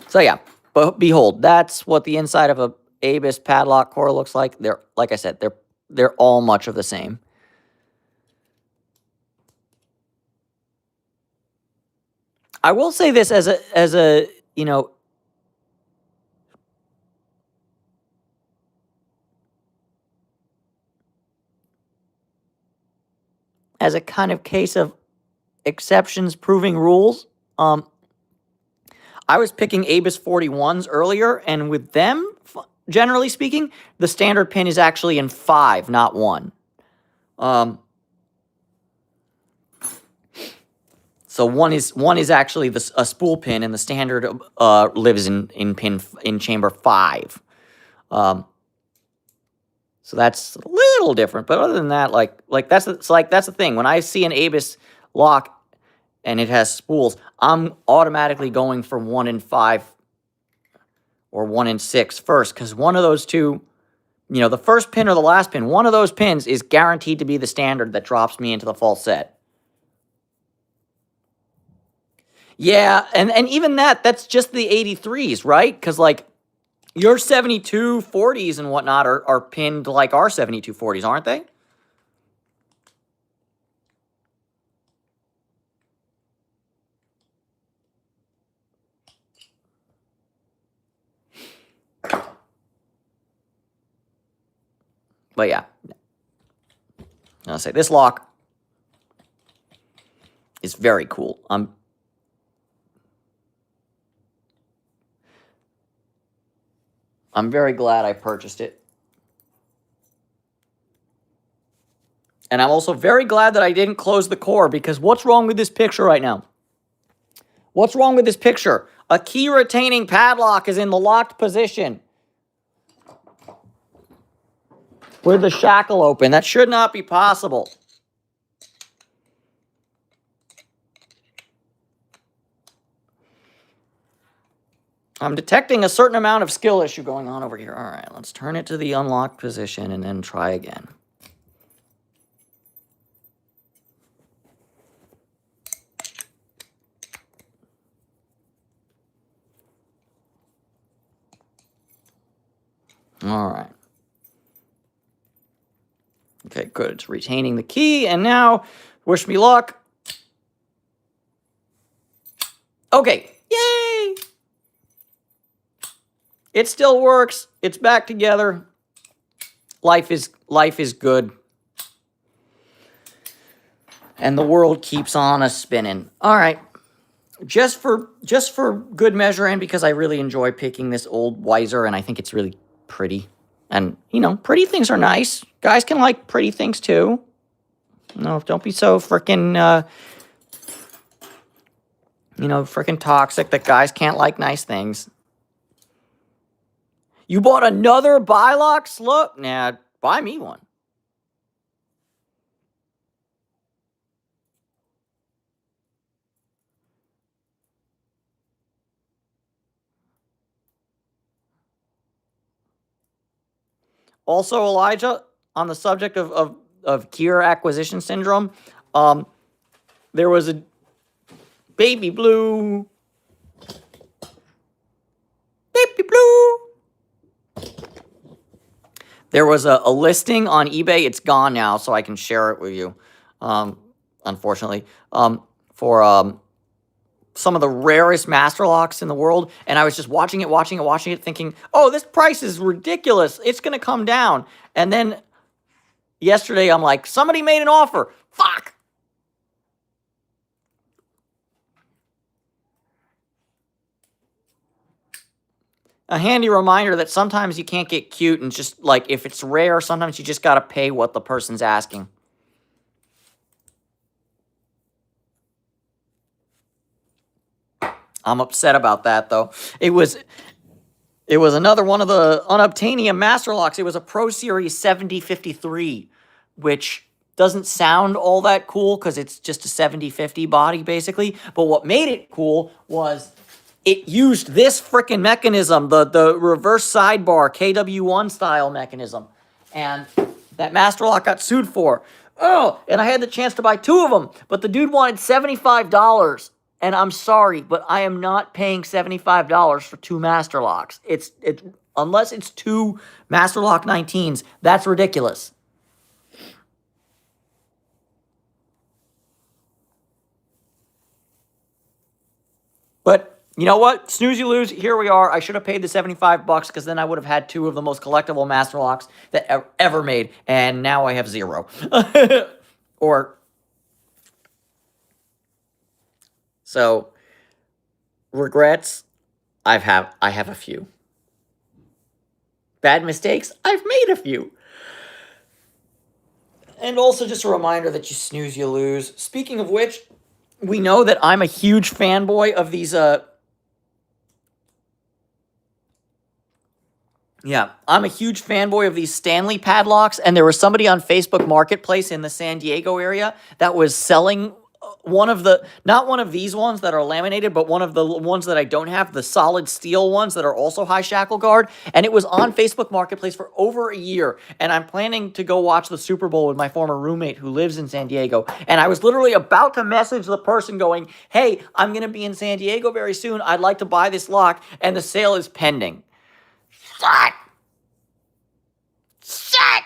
So yeah, but behold, that's what the inside of a Abus padlock core looks like. They're, like I said, they're all much of the same. I will say this as a you know, as a kind of case of exceptions proving rules. I was picking Abus 41s earlier, and with them, generally speaking, the standard pin is actually in 5, not 1. So one is actually a spool pin, and the standard lives in chamber 5. So that's a little different, but other than that, that's the thing. When I see an Abus lock and it has spools, I'm automatically going for 1 in 5 or 1 in 6 first, because one of those two, the first pin or the last pin, one of those pins is guaranteed to be the standard that drops me into the full set. Yeah, and even that's just the 83s, right? Because, your 7240s and whatnot are pinned like our 7240s, aren't they? But yeah, I'll say this lock is very cool. I'm very glad I purchased it. And I'm also very glad that I didn't close the core, because what's wrong with this picture right now? What's wrong with this picture? A key retaining padlock is in the locked position with the shackle open. That should not be possible. I'm detecting a certain amount of skill issue going on over here. All right, let's turn it to the unlocked position and then try again. All right. Okay, good. It's retaining the key, and now, wish me luck. Okay, yay! It still works. It's back together. Life is good. And the world keeps on a spinning. All right. Just for good measure, and because I really enjoy picking this old Weiser, and I think it's really pretty. And, pretty things are nice. Guys can like pretty things too. No, don't be so freaking, freaking toxic that guys can't like nice things. You bought another Bylock slope? Nah, buy me one. Also, Elijah, on the subject of gear acquisition syndrome, there was a baby blue. There was a listing on eBay. It's gone now, so I can share it with you, unfortunately, for some of the rarest master locks in the world. And I was just watching it, thinking, oh, this price is ridiculous. It's going to come down. And then yesterday I'm like, somebody made an offer. Fuck. A handy reminder that sometimes you can't get cute, and just like if it's rare, sometimes you just gotta pay what the person's asking. I'm upset about that though. It was another one of the unobtainium master locks. It was a Pro Series 7053, which doesn't sound all that cool because it's just a 7050 body basically. But what made it cool was it used this freaking mechanism, the reverse sidebar KW1 style mechanism. And that master lock got sued for. Oh, and I had the chance to buy 2 of them, but the dude wanted $75. And I'm sorry, but I am not paying $75 for 2 master locks. It's unless it's 2 master lock 19s, that's ridiculous. But you know what? Snooze you lose. Here we are. I should have paid the $75 because then I would have had 2 of the most collectible master locks that ever made, and now I have 0. Or so regrets. I have a few. Bad mistakes. I've made a few. And also just a reminder that you snooze, you lose. Speaking of which, we know that I'm a huge fanboy of these Yeah, I'm a huge fanboy of these Stanley padlocks, and there was somebody on Facebook Marketplace in the San Diego area that was selling one of the, not one of these ones that are laminated, but one of the ones that I don't have, the solid steel ones that are also high shackle guard, and it was on Facebook Marketplace for over a year, and I'm planning to go watch the Super Bowl with my former roommate who lives in San Diego, and I was literally about to message the person going, hey, I'm going to be in San Diego very soon, I'd like to buy this lock, and the sale is pending. Shit!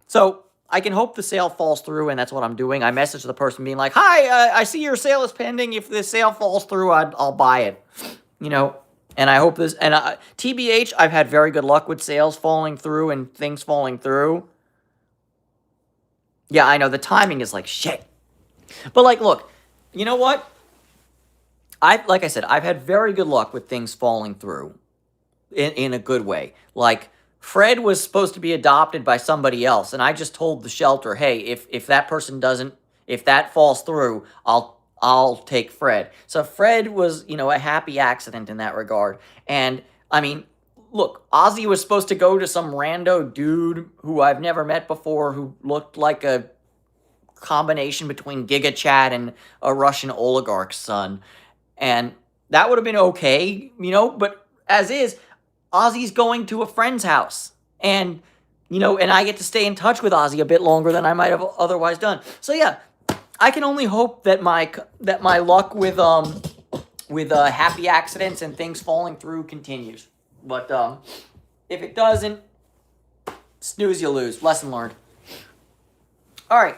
So I can hope the sale falls through, and that's what I'm doing. I messaged the person being like, hi, I see your sale is pending. If the sale falls through, I'll buy it. You know, and I hope this, and TBH, I've had very good luck with sales falling through and things falling through. Yeah, I know, the timing is like shit. But like, look, you know what? Like I said, I've had very good luck with things falling through in a good way. Like, Fred was supposed to be adopted by somebody else, and I just told the shelter, hey, if that person doesn't, if that falls through, I'll take Fred. So Fred was, you know, a happy accident in that regard. And, I mean, look, Ozzy was supposed to go to some rando dude who I've never met before who looked like a combination between Giga Chad and a Russian oligarch's son. And that would have been okay, you know, but as is, Ozzy's going to a friend's house, and you know, and I get to stay in touch with Ozzy a bit longer than I might have otherwise done. So yeah, I can only hope that my luck with happy accidents and things falling through continues. But if it doesn't, snooze you lose. Lesson learned. All right.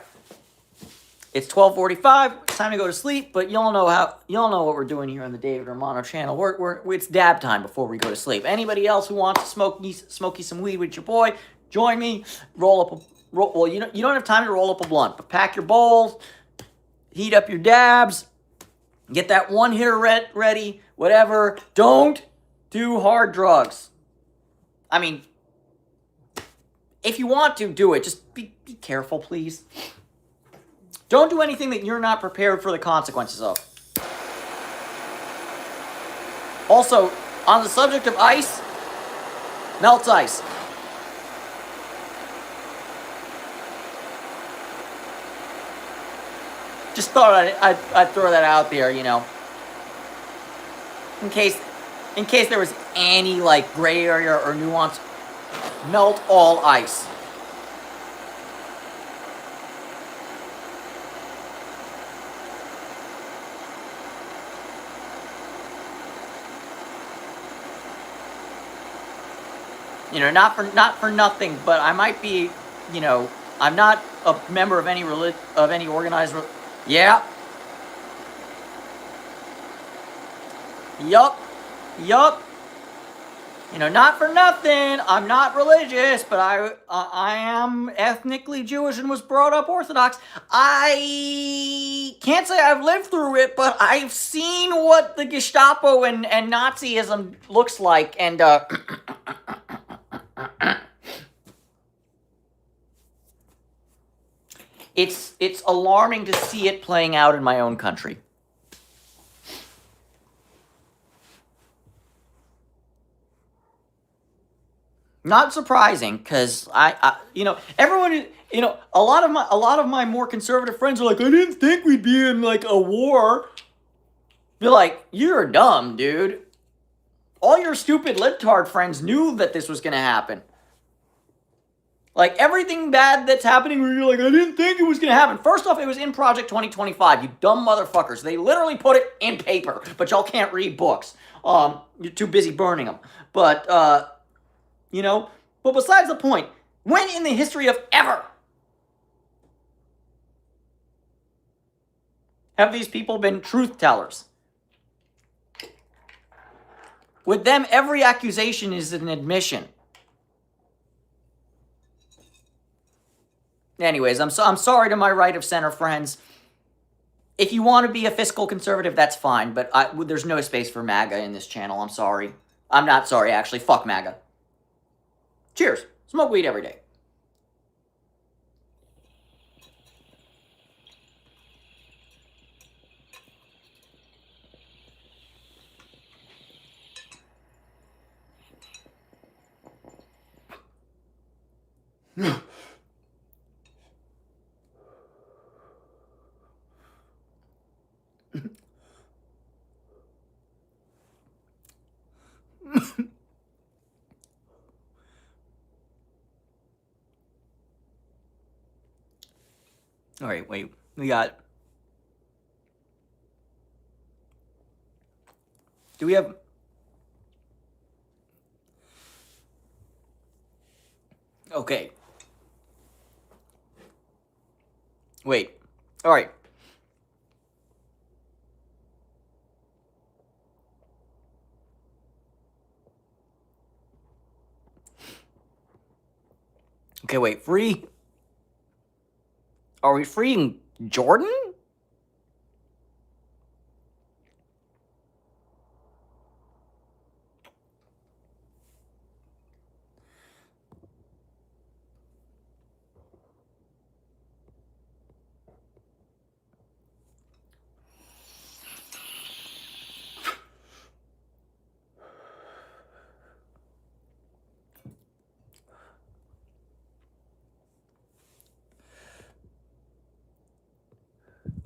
It's 12:45. It's time to go to sleep, but y'all know what we're doing here on the David Romano channel. It's dab time before we go to sleep. Anybody else who wants to smoke some weed with your boy, join me. Well, you don't have time to roll up a blunt, but pack your bowls, heat up your dabs, get that one hitter ready, whatever. Don't do hard drugs. I mean, if you want to do it, just be careful, please. Don't do anything that you're not prepared for the consequences of. Also, on the subject of ice, melts ice. Just thought I'd throw that out there, you know, in case there was any like gray area or nuance. Melt all ice. You know, not for nothing, but I might be, you know, I'm not a member of any organized. Yeah. Yup. Not for nothing. I'm not religious, but I am ethnically Jewish and was brought up Orthodox. I can't say I've lived through it, but I've seen what the Gestapo and Nazism looks like, and it's alarming to see it playing out in my own country. Not surprising, because everyone, a lot of my more conservative friends are like, I didn't think we'd be in like a war. Be like, you're dumb, dude. All your stupid libtard friends knew that this was gonna happen. Like, everything bad that's happening where you're like, I didn't think it was gonna happen. First off, it was in Project 2025, you dumb motherfuckers. They literally put it in paper, but y'all can't read books. You're too busy burning them. But besides the point, when in the history of ever have these people been truth tellers? With them, every accusation is an admission. Anyways, I'm sorry to my right of center friends. If you want to be a fiscal conservative, that's fine, but there's no space for MAGA in this channel. I'm sorry. I'm not sorry, actually. Fuck MAGA. Cheers. Smoke weed every day. All right, wait. We got... Do we have... Okay. Wait. All right. Okay, wait. Free... Are we freeing Jordan?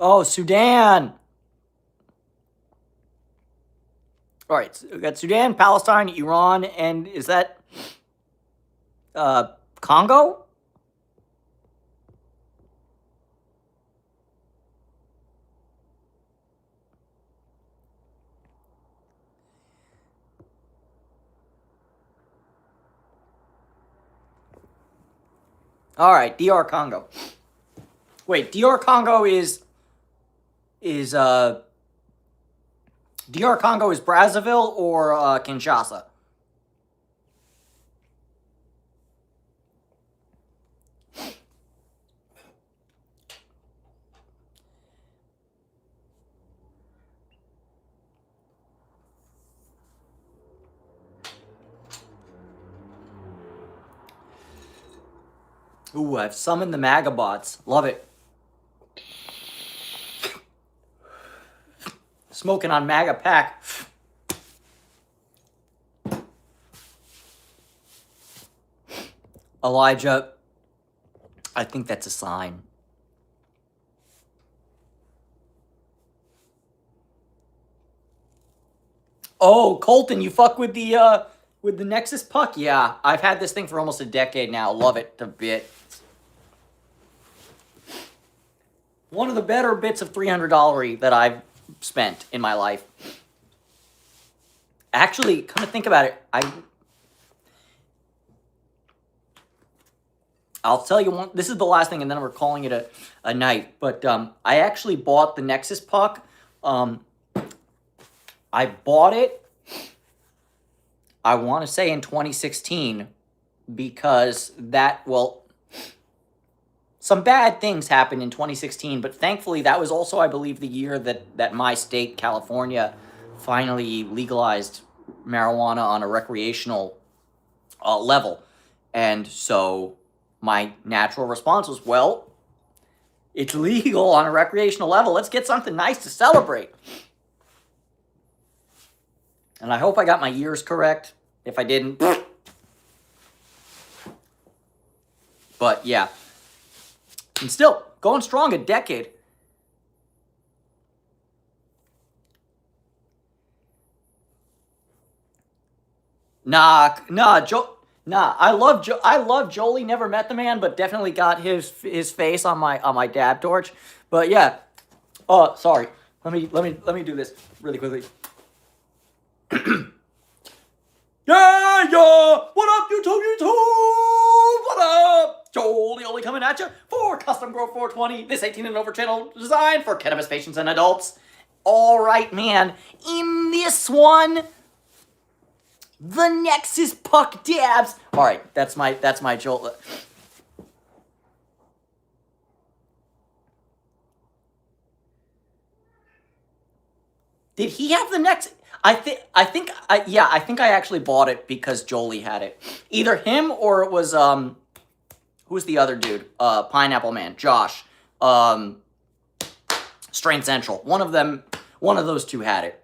Oh, Sudan. All right, so we got Sudan, Palestine, Iran, and is that Congo? All right, DR Congo. Wait, DR Congo is DR Congo is Brazzaville or Kinshasa? Ooh, I've summoned the MAGA bots. Love it. Smoking on MAGA pack. Elijah, I think that's a sign. Oh, Colton, you fuck with the Nexus puck? Yeah, I've had this thing for almost a decade now. Love it to bit. One of the better bits of $300 that I've spent in my life. Actually, come to think about it, I'll tell you one. This is the last thing, and then we're calling it a night. But I actually bought the Nexus puck. I bought it I want to say in 2016, because some bad things happened in 2016, but thankfully that was also, I believe, the year that my state, California, finally legalized marijuana on a recreational level. And so my natural response was, well, it's legal on a recreational level. Let's get something nice to celebrate. And I hope I got my years correct. If I didn't. But yeah. And still, going strong, a decade. Nah, I love Jolie. Never met the man, but definitely got his face on my dab torch. But yeah. Oh, sorry. Let me do this really quickly. Yeah, yeah! What up, YouTube? What up? Jolie only coming at you for Custom Grow 420, this 18 and over channel designed for cannabis patients and adults. Alright, man. In this one, the Nexus Puck dabs. Alright, that's my Joel. Did he have the Nexus? I think I actually bought it because Jolie had it. Either him or it was who's the other dude? Pineapple Man, Josh. Strain Central. One of those two had it.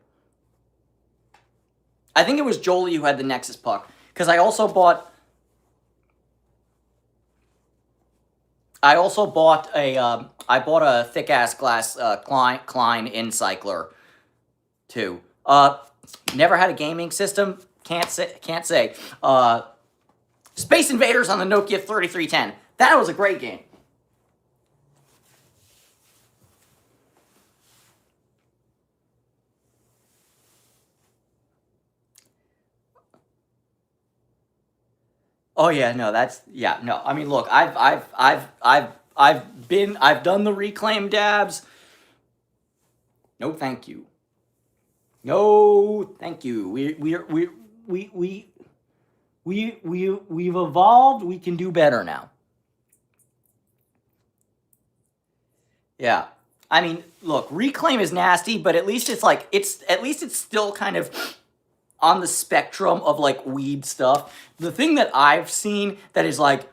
I think it was Jolie who had the Nexus Puck, because I also bought a thick ass glass Klein Incycler too. Never had a gaming system. Can't say. Space Invaders on the Nokia 3310. That was a great game. Oh yeah, no, no. I mean, look, I've done the reclaim dabs. No, thank you. No, thank you. We've evolved. We can do better now. Yeah. I mean, look, reclaim is nasty, but at least it's still kind of on the spectrum of like weed stuff. The thing that I've seen that is like,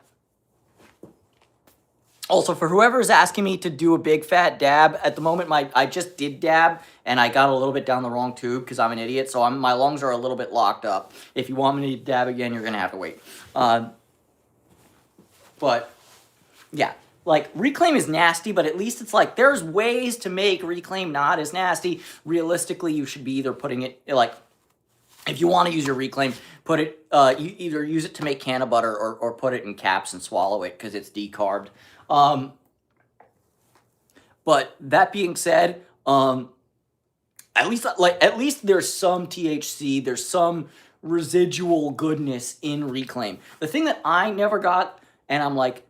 also for whoever's asking me to do a big fat dab, at the moment I just did dab and I got a little bit down the wrong tube because I'm an idiot, so my lungs are a little bit locked up. If you want me to dab again, you're gonna have to wait. But yeah, like reclaim is nasty, but at least it's like there's ways to make reclaim not as nasty. Realistically, you should be either putting it like, if you want to use your reclaim, put it, you either use it to make canna butter or put it in caps and swallow it because it's decarbed. But that being said, at least there's some THC, there's some residual goodness in reclaim. The thing that I never got, and I'm like,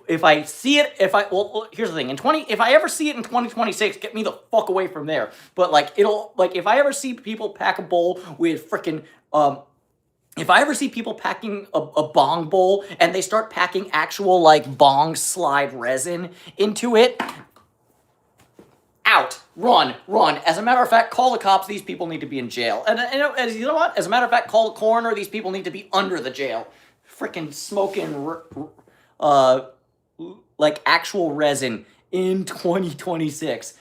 if I see it, well, here's the thing, if I ever see it in 2026, get me the fuck away from there. But like, if I ever see people pack a bowl with frickin', if I ever see people packing a bong bowl and they start packing actual like bong slide resin into it, out, run. As a matter of fact, call the cops. These people need to be in jail. And you know what? As a matter of fact, call the coroner. These people need to be under the jail. Frickin' smoking like actual resin in 2026.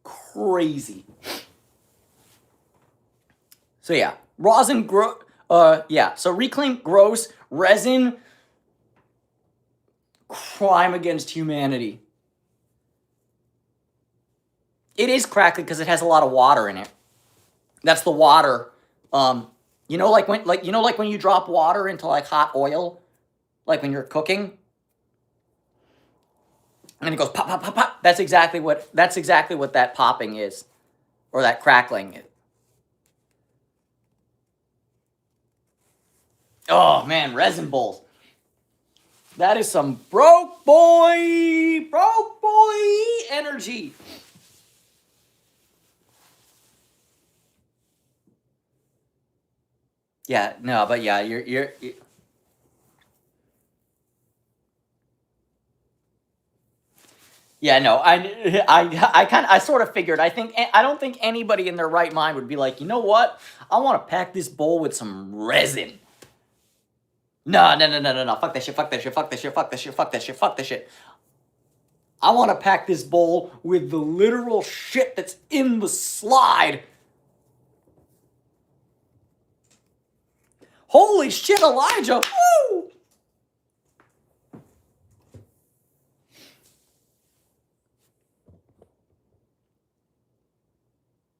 Crazy. So yeah, so reclaim gross, resin, crime against humanity. It is crackly because it has a lot of water in it. That's the water. You know, like when you drop water into like hot oil, like when you're cooking, and it goes pop, pop, pop, pop. That's exactly what that popping is, or that crackling is. Oh man, resin bowls. That is some broke boy energy. Yeah, no, but yeah, yeah, no, I sort of figured. I don't think anybody in their right mind would be like, you know what? I want to pack this bowl with some resin. No, no, no, no, no, no. Fuck that shit. Fuck that shit. Fuck that shit. Fuck that shit. Fuck that shit. Fuck that shit. I want to pack this bowl with the literal shit that's in the slide. Holy shit, Elijah! Woo!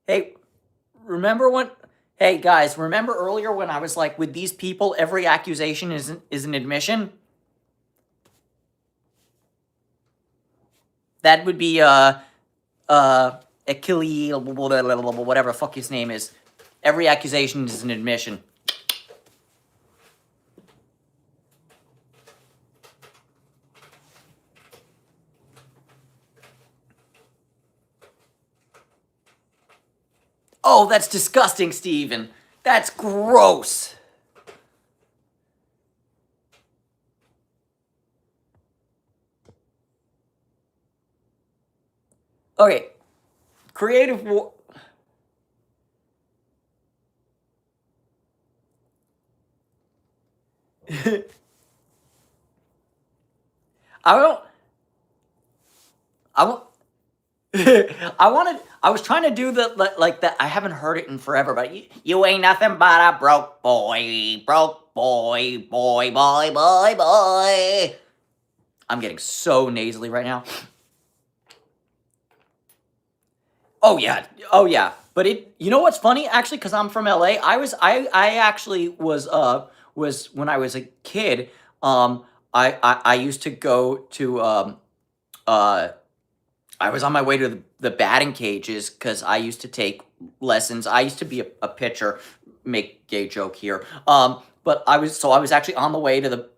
Hey, remember when? Hey guys, remember earlier when I was like, with these people, every accusation is an admission? That would be Achilles, whatever the fuck his name is. Every accusation is an admission. Oh, that's disgusting, Steven. That's gross. Okay. Creative war. I don't. I want. I was trying to do the like that. I haven't heard it in forever, but you ain't nothing but a broke boy, boy, boy, boy, boy, boy. I'm getting so nasally right now. Oh yeah, oh yeah. But you know what's funny? Actually, because I'm from LA, I actually was when I was a kid. I used to go to uh I was on my way to the batting cages because I used to take lessons. I used to be a pitcher. Make gay joke here. But I was actually on the way to the.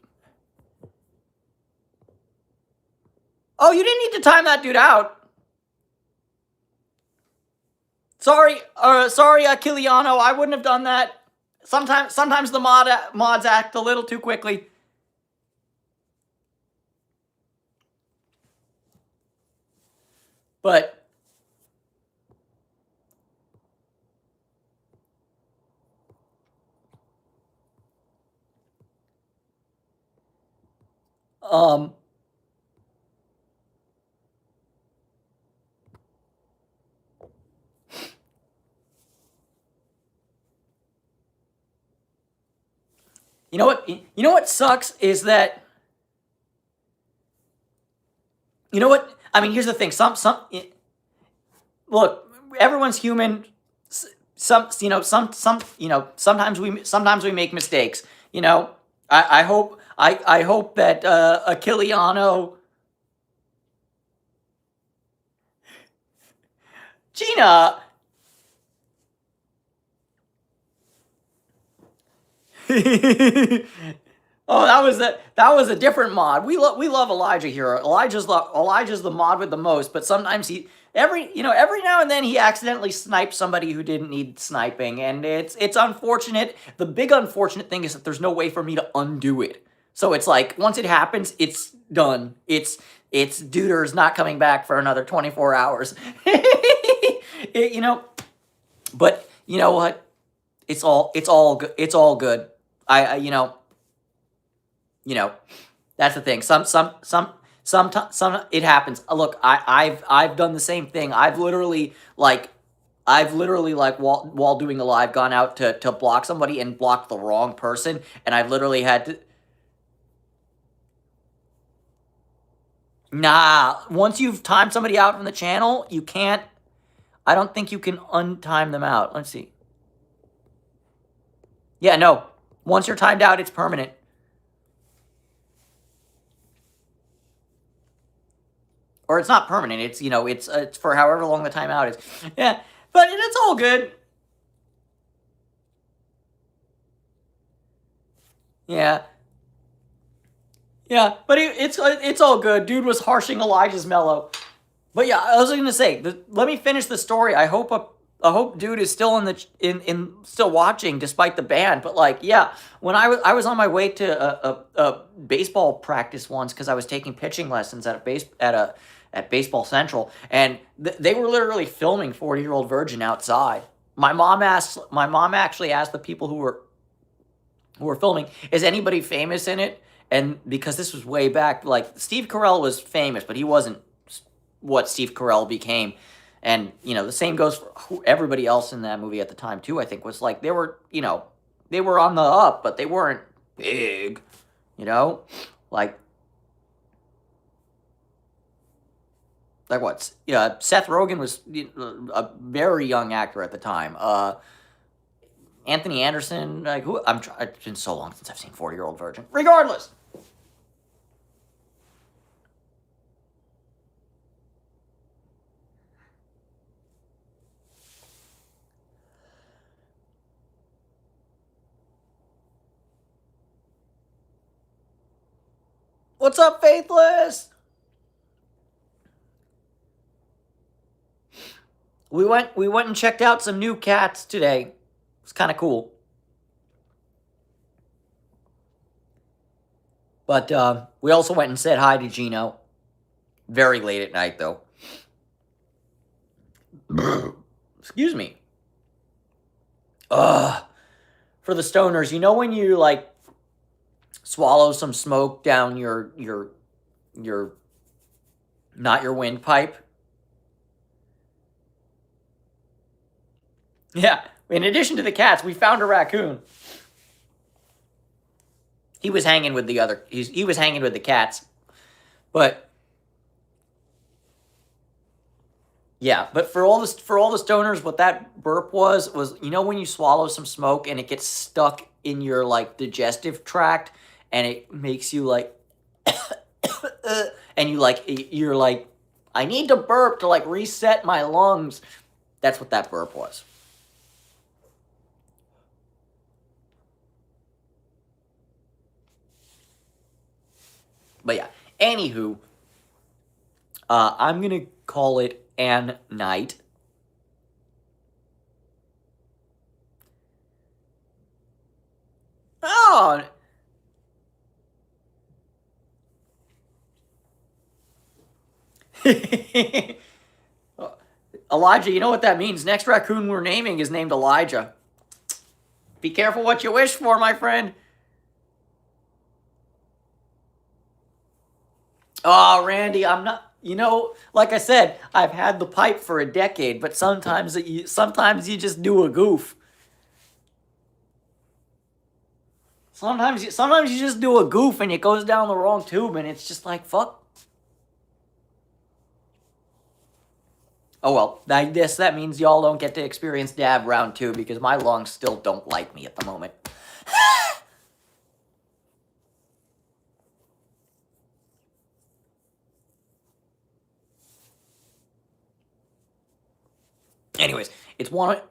Oh, you didn't need to time that dude out. Sorry, Kiliano, I wouldn't have done that. Sometimes the mods act a little too quickly. But um you know what? You know what sucks is that. You know what? I mean, here's the thing. Look, everyone's human. Sometimes we make mistakes. I hope that Achilleano. Gina. Oh, that was a different mod. We love Elijah here. Elijah's the mod with the most, but sometimes every now and then he accidentally snipes somebody who didn't need sniping, and it's unfortunate. The big unfortunate thing is that there's no way for me to undo it. So it's like once it happens, it's done. It's Duder's not coming back for another 24 hours. But you know what? It's all good. It's all good. That's the thing. Some it happens. Look, I've done the same thing. I've literally while doing a live gone out to block somebody and blocked the wrong person, and I've literally had to. Nah, once you've timed somebody out from the channel, you can't. I don't think you can untime them out. Let's see. Yeah, no. Once you're timed out, it's permanent. Or it's not permanent. It's for however long the timeout is. Yeah, but it's all good. Yeah. Yeah, but it's all good. Dude was harshing Elijah's mellow. But yeah, I was going to say, let me finish the story. I hope I hope dude is still in still watching despite the ban. But like, yeah, when I was on my way to a baseball practice once because I was taking pitching lessons at Baseball Central, and they were literally filming 40-Year-Old Virgin outside. My mom actually asked the people who were filming, is anybody famous in it? And because this was way back, like Steve Carell was famous, but he wasn't what Steve Carell became. And, you know, the same goes for everybody else in that movie at the time, too, I think, was like, they were, you know, they were on the up, but they weren't big, you know? Like what? Yeah, Seth Rogen was a very young actor at the time. Anthony Anderson, like, who? It's been so long since I've seen 40-Year-Old Virgin. Regardless. What's up, Faithless? We went and checked out some new cats today. It's kind of cool. But we also went and said hi to Gino. Very late at night, though. Excuse me. For the stoners, you know when you like swallow some smoke down your not your windpipe? Yeah. In addition to the cats, we found a raccoon. He was hanging with he was hanging with the cats. But yeah, but for all the stoners, what that burp was you know when you swallow some smoke and it gets stuck in your like digestive tract and it makes you like and you're like I need to burp to like reset my lungs. That's what that burp was. But yeah, anywho, I'm gonna call it an night. Oh, Elijah, you know what that means? Next raccoon we're naming is named Elijah. Be careful what you wish for, my friend. Oh, Randy, I'm not. You know, like I said, I've had the pipe for a decade, but sometimes you just do a goof. Sometimes you just do a goof and it goes down the wrong tube, and it's just like fuck. Oh well, I guess that means y'all don't get to experience dab round 2 because my lungs still don't like me at the moment. Anyways, it's 1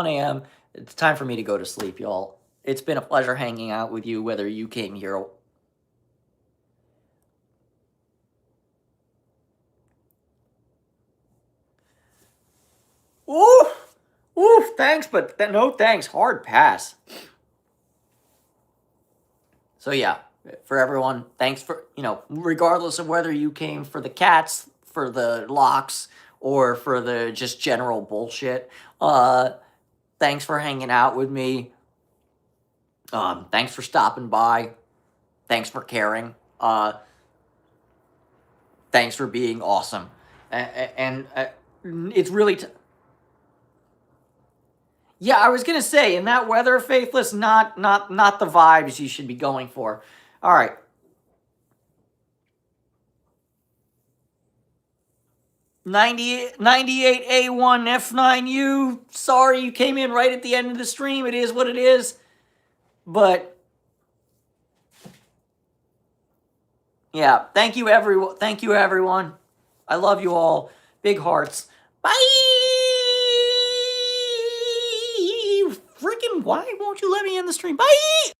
a.m. It's time for me to go to sleep, y'all. It's been a pleasure hanging out with you, whether you came here. Oof, thanks, but no thanks. Hard pass. So yeah, for everyone, thanks for, you know, regardless of whether you came for the cats, for the locks, or for the just general bullshit, thanks for hanging out with me. Thanks for stopping by. Thanks for caring. Thanks for being awesome. And it's really... Yeah, I was gonna say, in that weather, Faithless, not the vibes you should be going for. All right. 98A1 F9U. Sorry you came in right at the end of the stream. It is what it is. But yeah, thank you everyone. Thank you everyone. I love you all. Big hearts. Bye. Freaking why won't you let me in the stream? Bye.